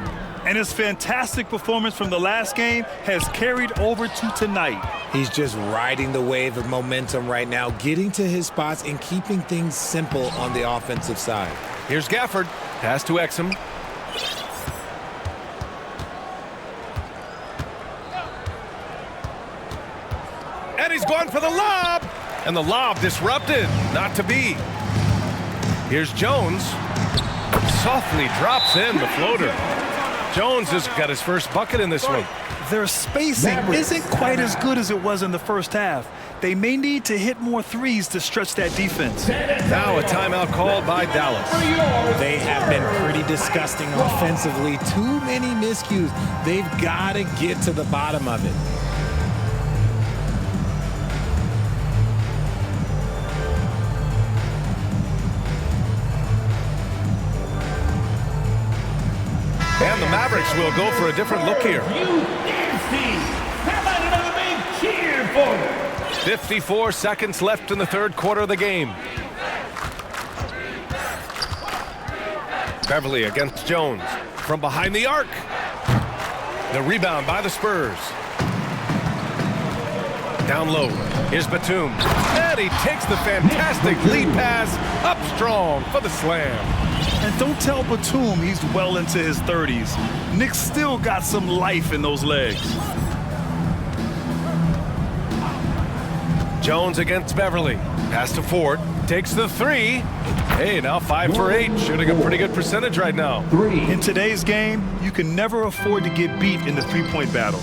And his fantastic performance from the last game has carried over to tonight. He's just riding the wave of momentum right now, getting to his spots and keeping things simple on the offensive side. Here's Gafford. Pass to Exum. And he's going for the lob. And the lob disrupted. Not to be. Here's Jones. Softly drops in the floater. Jones has got his first bucket in this one. Their spacing isn't quite as good as it was in the first half. They may need to hit more threes to stretch that defense. Now a timeout called by Dallas. They have been pretty disgusting offensively. Too many miscues. They've got to get to the bottom of it. And the Mavericks will go for a different look here. You dance team. How about another big cheer for them? 54 seconds left in the third quarter of the game. Beverly against Jones from behind the arc. The rebound by the Spurs. Down low. Here's Batum. And he takes the fantastic lead pass up strong for the slam. And don't tell Batum he's well into his 30s. Nick's still got some life in those legs. Jones against Beverly. Pass to Ford. Takes the three. Hey, now 5 for 8. Shooting a pretty good percentage right now. In today's game, you can never afford to get beat in the three-point battle.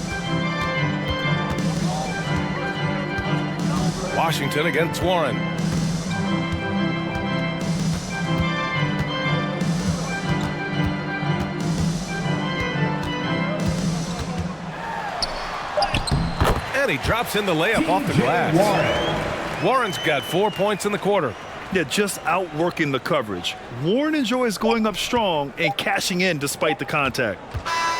Washington against Warren. And he drops in the layup off the glass. Warren's got 4 points in the quarter. Yeah, just outworking the coverage. Warren enjoys going up strong and cashing in despite the contact.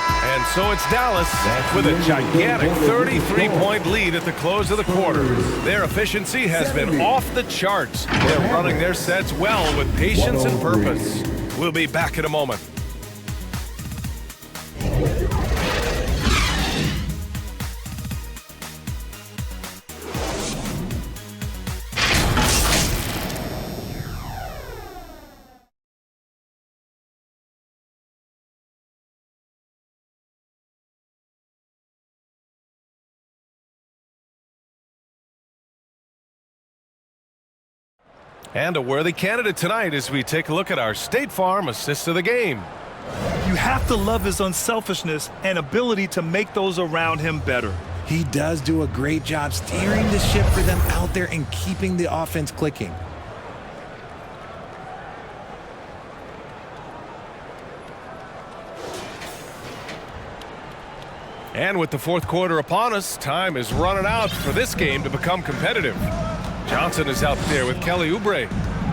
And so it's Dallas with a gigantic 33-point lead at the close of the quarter. Their efficiency has been off the charts. They're running their sets well with patience and purpose. We'll be back in a moment. And a worthy candidate tonight as we take a look at our State Farm assist of the game. You have to love his unselfishness and ability to make those around him better. He does do a great job steering the ship for them out there and keeping the offense clicking. And with the fourth quarter upon us, time is running out for this game to become competitive. Johnson is out there with Kelly Oubre.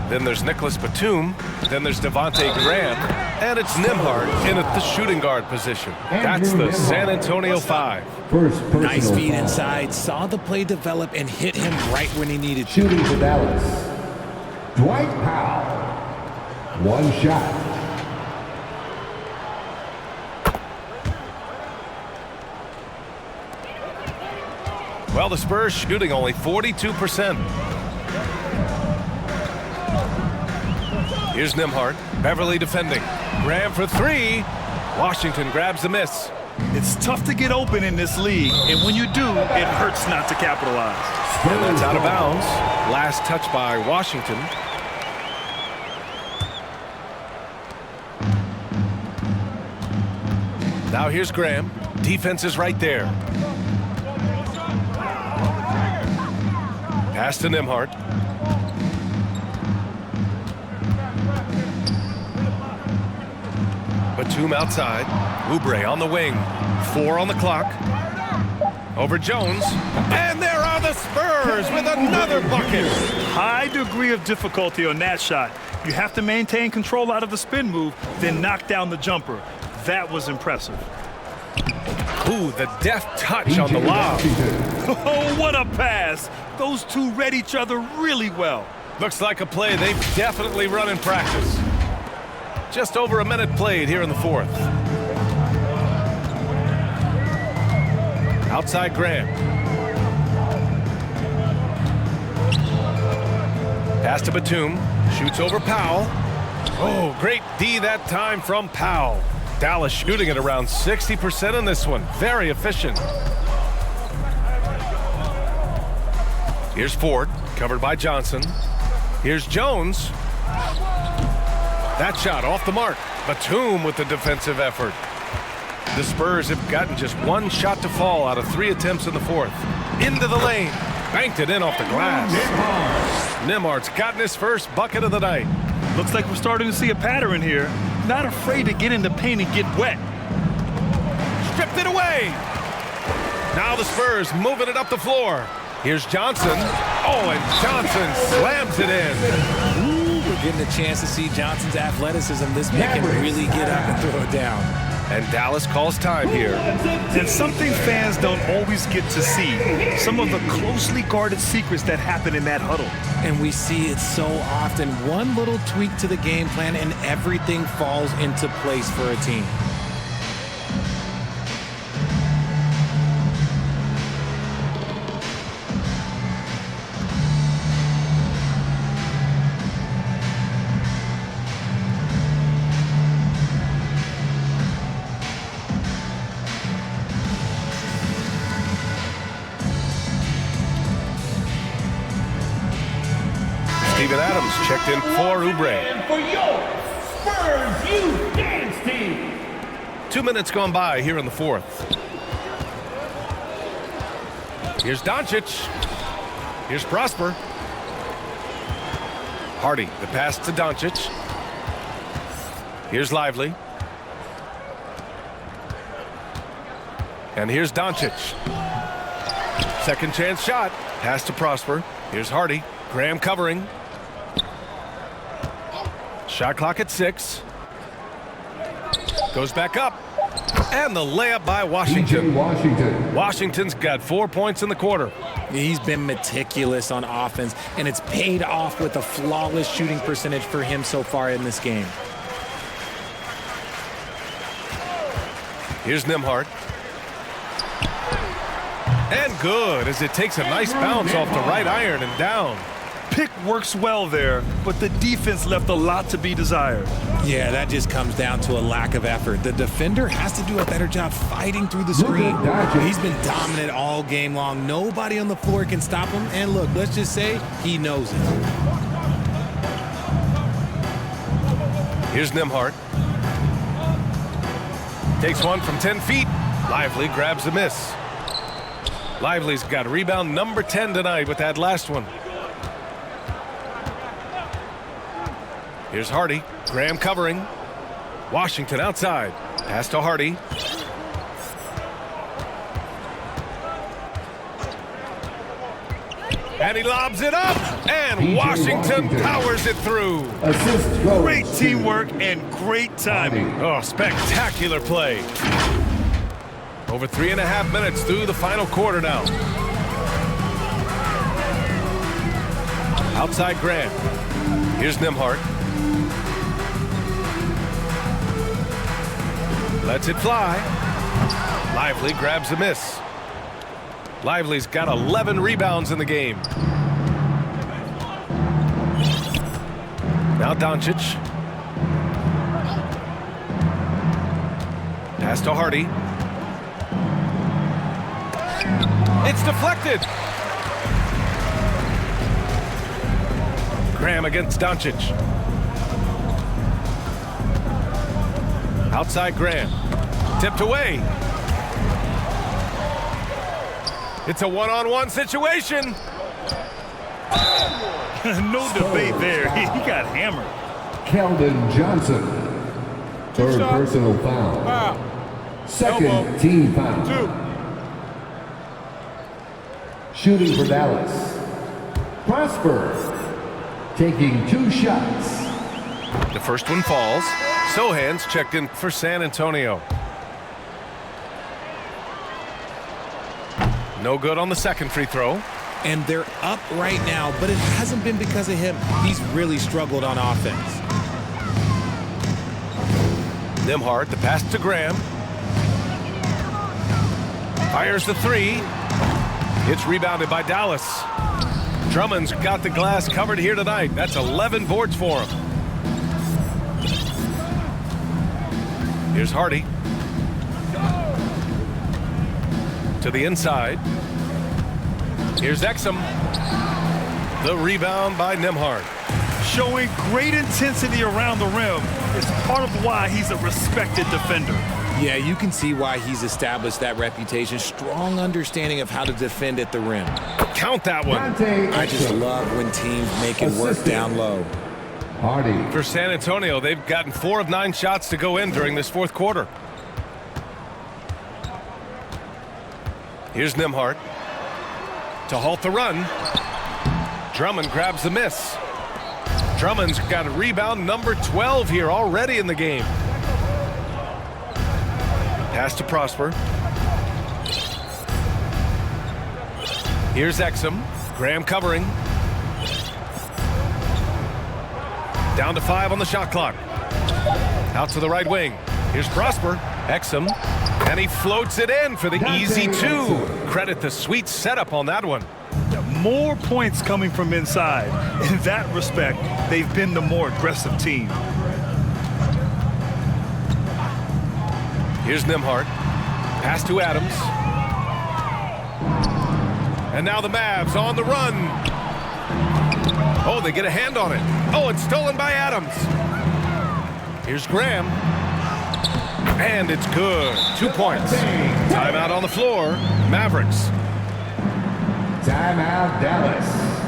Then there's Nicholas Batum. Then there's Devontae Graham. And it's Nembhard in at the shooting guard position. That's the San Antonio 5. Nice feed inside. Saw the play develop and hit him right when he needed to. Shooting for Dallas. Dwight Powell. One shot. Well, the Spurs shooting only 42%. Here's Nembhard. Beverly defending. Graham for three. Washington grabs the miss. It's tough to get open in this league, and when you do, it hurts not to capitalize. And that's out of bounds. Last touch by Washington. Now here's Graham. Defense is right there. Pass to Nembhard. Batum outside. Oubre on the wing. 4 on the clock. Over Jones. And there are the Spurs with another bucket. High degree of difficulty on that shot. You have to maintain control out of the spin move, then knock down the jumper. That was impressive. Ooh, the deft touch on the lob. Oh, what a pass. Those two read each other really well. Looks like a play they've definitely run in practice. Just over a minute played here in the fourth. Outside Graham. Pass to Batum. Shoots over Powell. Oh, great D that time from Powell. Dallas shooting at around 60% in this one. Very efficient. Here's Ford, covered by Johnson. Here's Jones. That shot off the mark. Batum with the defensive effort. The Spurs have gotten just one shot to fall out of 3 attempts in the fourth. Into the lane. Banked it in off the glass. Nembhard's gotten his first bucket of the night. Looks like we're starting to see a pattern here. Not afraid to get in the paint and get wet. Stripped it away. Now the Spurs moving it up the floor. Here's Johnson. Oh, and Johnson slams it in. Ooh, we're getting a chance to see Johnson's athleticism. This man can really get up and throw it down. And Dallas calls time here. And something fans don't always get to see. Some of the closely guarded secrets that happen in that huddle. And we see it so often. One little tweak to the game plan and everything falls into place for a team. Steven Adams checked in for Oubre. And for your Spurs Youth Dance Team. 2 minutes gone by here in the fourth. Here's Doncic. Here's Prosper. Hardy, the pass to Doncic. Here's Lively. And here's Doncic. Second chance shot. Pass to Prosper. Here's Hardy. Graham covering. Shot clock at 6. Goes back up. And the layup by Washington. Washington's got 4 points in the quarter. He's been meticulous on offense, and it's paid off with a flawless shooting percentage for him so far in this game. Here's Nembhard. And good, as it takes a nice bounce off the right iron and down. Pick works well there, but the defense left a lot to be desired. Yeah, that just comes down to a lack of effort. The defender has to do a better job fighting through the screen. He's been dominant all game long. Nobody on the floor can stop him. And look, let's just say he knows it. Here's Nembhard. Takes one from 10 feet. Lively grabs a miss. Lively's got rebound number 10 tonight with that last one. Here's Hardy. Graham covering. Washington outside. Pass to Hardy. And he lobs it up. And Washington powers it through. Great teamwork and great timing. Oh, spectacular play. Over 3.5 minutes through the final quarter now. Outside Graham. Here's Nembhard. Lets it fly. Lively grabs a miss. Lively's got 11 rebounds in the game. Now Doncic. Pass to Hardy. It's deflected. Graham against Doncic. Outside Graham. Tipped away. It's a one-on-one situation. No debate there. He got hammered. Keldon Johnson. Third personal foul. Second team foul. 2. Shooting for Dallas. Prosper. Taking 2 shots. The first one falls. Sohan's checked in for San Antonio. No good on the second free throw. And they're up right now, but it hasn't been because of him. He's really struggled on offense. Nembhard, the pass to Graham. Fires the 3. It's rebounded by Dallas. Drummond's got the glass covered here tonight. That's 11 boards for him. Here's Hardy. To the inside. Here's Exum. The rebound by Nembhard. Showing great intensity around the rim is part of why he's a respected defender. Yeah, you can see why he's established that reputation. Strong understanding of how to defend at the rim. Count that one. I just love when teams make it work down low. Hardy. For San Antonio, they've gotten 4 of 9 shots to go in during this fourth quarter. Here's Nembhard. To halt the run. Drummond grabs the miss. Drummond's got a rebound number 12 here already in the game. Pass to Prosper. Here's Exum. Graham covering. Down to 5 on the shot clock. Out to the right wing. Here's Prosper. Exum. And he floats it in for the easy 2. Credit the sweet setup on that one. More points coming from inside. In that respect, they've been the more aggressive team. Here's Nembhard. Pass to Adams. And now the Mavs on the run. Oh, they get a hand on it. Oh, it's stolen by Adams. Here's Graham. And it's good. 2 points. Timeout on the floor. Mavericks. Timeout, Dallas.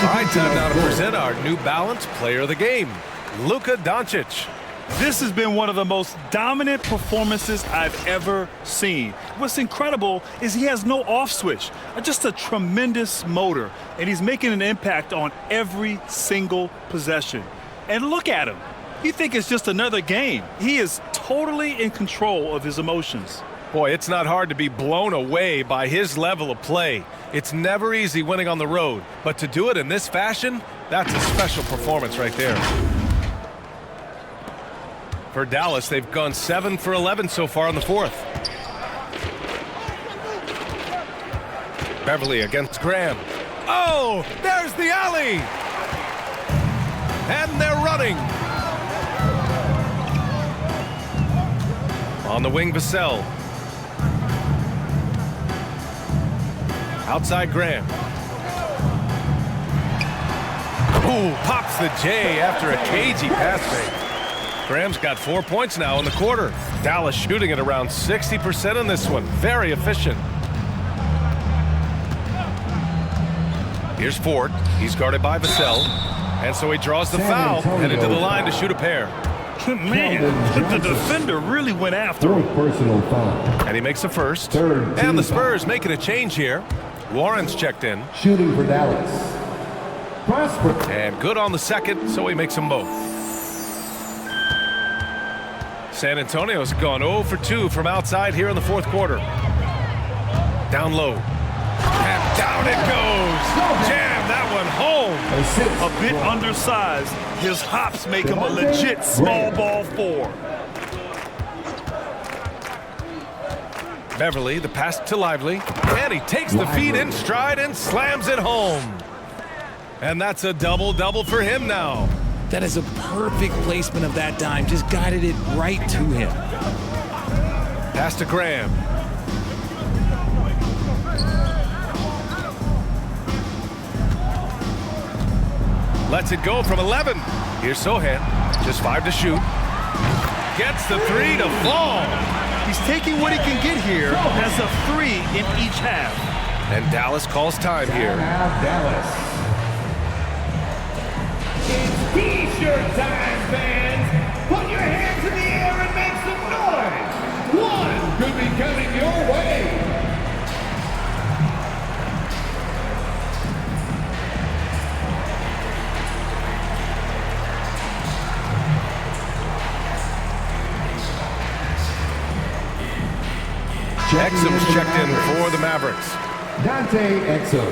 All right, time now to present our New Balance Player of the Game, Luka Doncic. This has been one of the most dominant performances I've ever seen. What's incredible is he has no off switch, just a tremendous motor, and he's making an impact on every single possession. And look at him. You think it's just another game. He is totally in control of his emotions. Boy, it's not hard to be blown away by his level of play. It's never easy winning on the road, but to do it in this fashion, that's a special performance right there. For Dallas, they've gone 7 for 11 so far in the fourth. Beverly against Graham. Oh, there's the alley! And they're running. On the wing, Vassell. Outside Graham. Ooh, pops the J after a cagey pass fake. Graham's got 4 points now in the quarter. Dallas shooting at around 60% in this one. Very efficient. Here's Ford. He's guarded by Vassell. And so he draws the foul, headed to the line to shoot a pair. Man, the defender really went after him. Personal foul. And he makes a first. Third, and the Spurs making a change here. Warren's checked in. Shooting for Dallas. Prosper. And good on the second, so he makes them both. San Antonio's gone 0 for 2 from outside here in the fourth quarter. Down low. And down it goes. Jam that one home. A bit undersized. His hops make him a legit small ball 4. Beverly, the pass to Lively. And he takes the feed in stride and slams it home. And that's a double-double for him now. That is a perfect placement of that dime. Just guided it right to him. Pass to Graham. Lets it go from 11. Here's Sohan. Just 5 to shoot. Gets the 3 to fall. He's taking what he can get here. Has a 3 in each half. And Dallas calls time here. Dallas. It's T-shirt time, fans. Put your hands in the air and make some noise. One could be coming your way. Exum's checked in for the Mavericks. Dante Exum.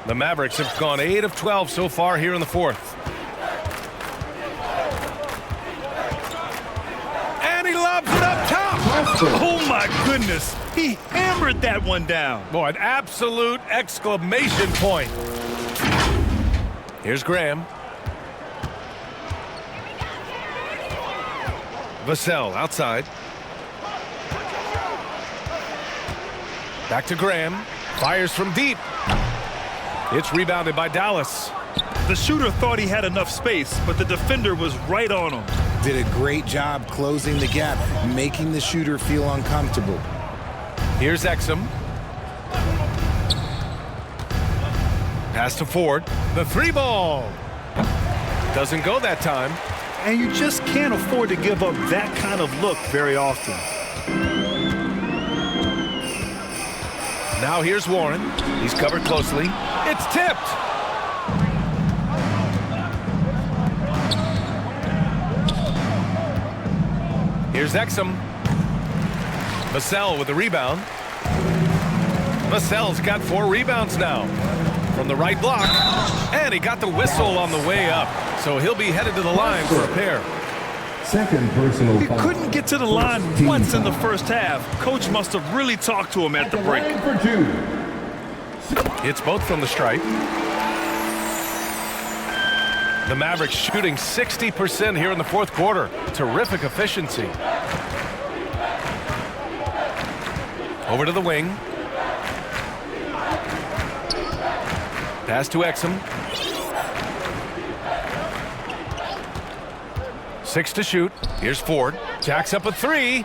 The Mavericks have gone 8 of 12 so far here in the fourth. And he lobs it up top. Oh my goodness. He hammered that one down. Boy, an absolute exclamation point. Here's Graham. Vassell outside. Back to Graham. Fires from deep. It's rebounded by Dallas. The shooter thought he had enough space, but the defender was right on him. did a great job closing the gap, making the shooter feel uncomfortable. Here's Exum. Pass to Ford. The three ball. Doesn't go that time. And you just can't afford to give up that kind of look very often. Now here's Warren. He's covered closely. It's tipped. Here's Exum. Vassell with the rebound. Vassell's got 4 rebounds now. From the right block. And he got the whistle on the way up. So he'll be headed to the line for a pair. Second personal He foul. couldn't get to the line Team once in the foul. first half. Coach must have really talked to him at the break. Line for 2. It's both from the stripe. The Mavericks shooting 60% here in the fourth quarter. Terrific efficiency. Over to the wing. Pass to Exum. 6 to shoot. Here's Ford. Jacks up a 3.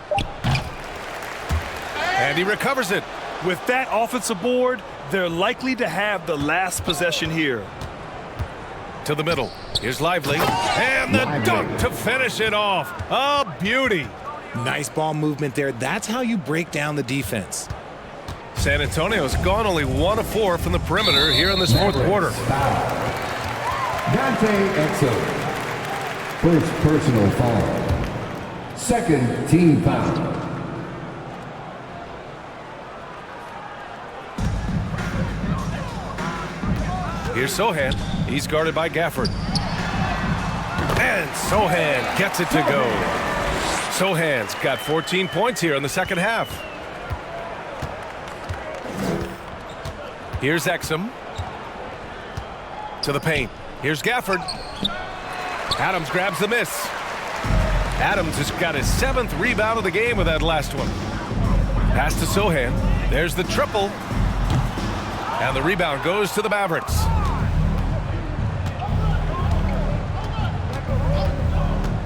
And he recovers it. With that offensive board, they're likely to have the last possession here. To the middle. Here's Lively. And the dunk to finish it off. A beauty. Nice ball movement there. That's how you break down the defense. San Antonio's gone only 1 of 4 from the perimeter here in this fourth quarter. Dante Exum. First personal foul. Second team foul. Here's Sohan. He's guarded by Gafford. And Sohan gets it to go. Sohan's got 14 points here in the second half. Here's Exum. To the paint. Here's Gafford. Adams grabs the miss. Adams has got his 7th rebound of the game with that last one. Pass to Sohan. There's the triple. And the rebound goes to the Mavericks.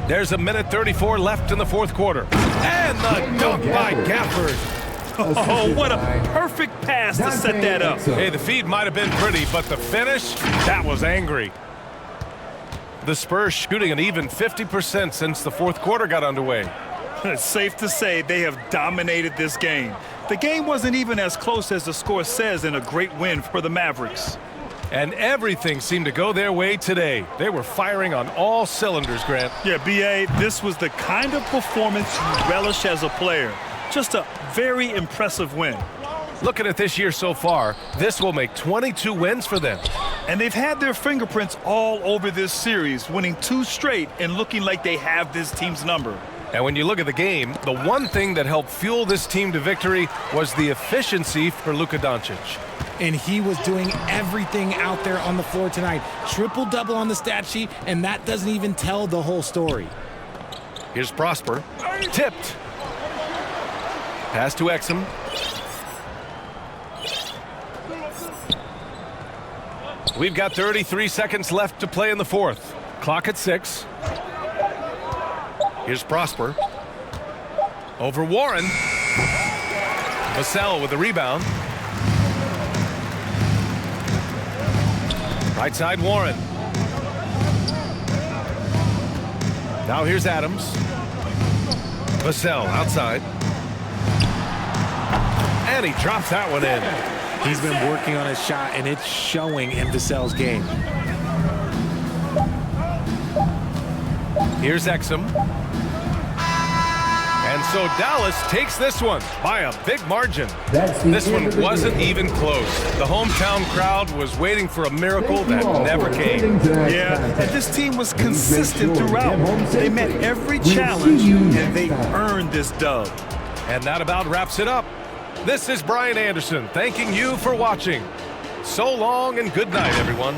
There's a minute 34 left in the fourth quarter. And the dunk by Gafford. Oh, what a perfect pass to set that up. Hey, the feed might have been pretty, but the finish, that was angry. The Spurs shooting an even 50% since the fourth quarter got underway. It's safe to say they have dominated this game. The game wasn't even as close as the score says in a great win for the Mavericks. And everything seemed to go their way today. They were firing on all cylinders, Grant. Yeah, B.A., this was the kind of performance you relish as a player. Just a very impressive win. Looking at this year so far, this will make 22 wins for them. And they've had their fingerprints all over this series, winning 2 straight and looking like they have this team's number. And when you look at the game, the one thing that helped fuel this team to victory was the efficiency for Luka Doncic. And he was doing everything out there on the floor tonight. Triple-double on the stat sheet, and that doesn't even tell the whole story. Here's Prosper. Tipped. Pass to Exum. We've got 33 seconds left to play in the fourth. Clock at 6. Here's Prosper. Over Warren. Vassell with the rebound. Right side Warren. Now here's Adams. Vassell outside. And he drops that one in. He's been working on his shot, and it's showing in Vassell's game. Here's Exum. And so Dallas takes this one by a big margin. This one wasn't even close. The hometown crowd was waiting for a miracle that never came. Yeah, and this team was consistent throughout. They met every challenge, and they earned this dub. And that about wraps it up. This is Brian Anderson thanking you for watching. So long and good night, everyone.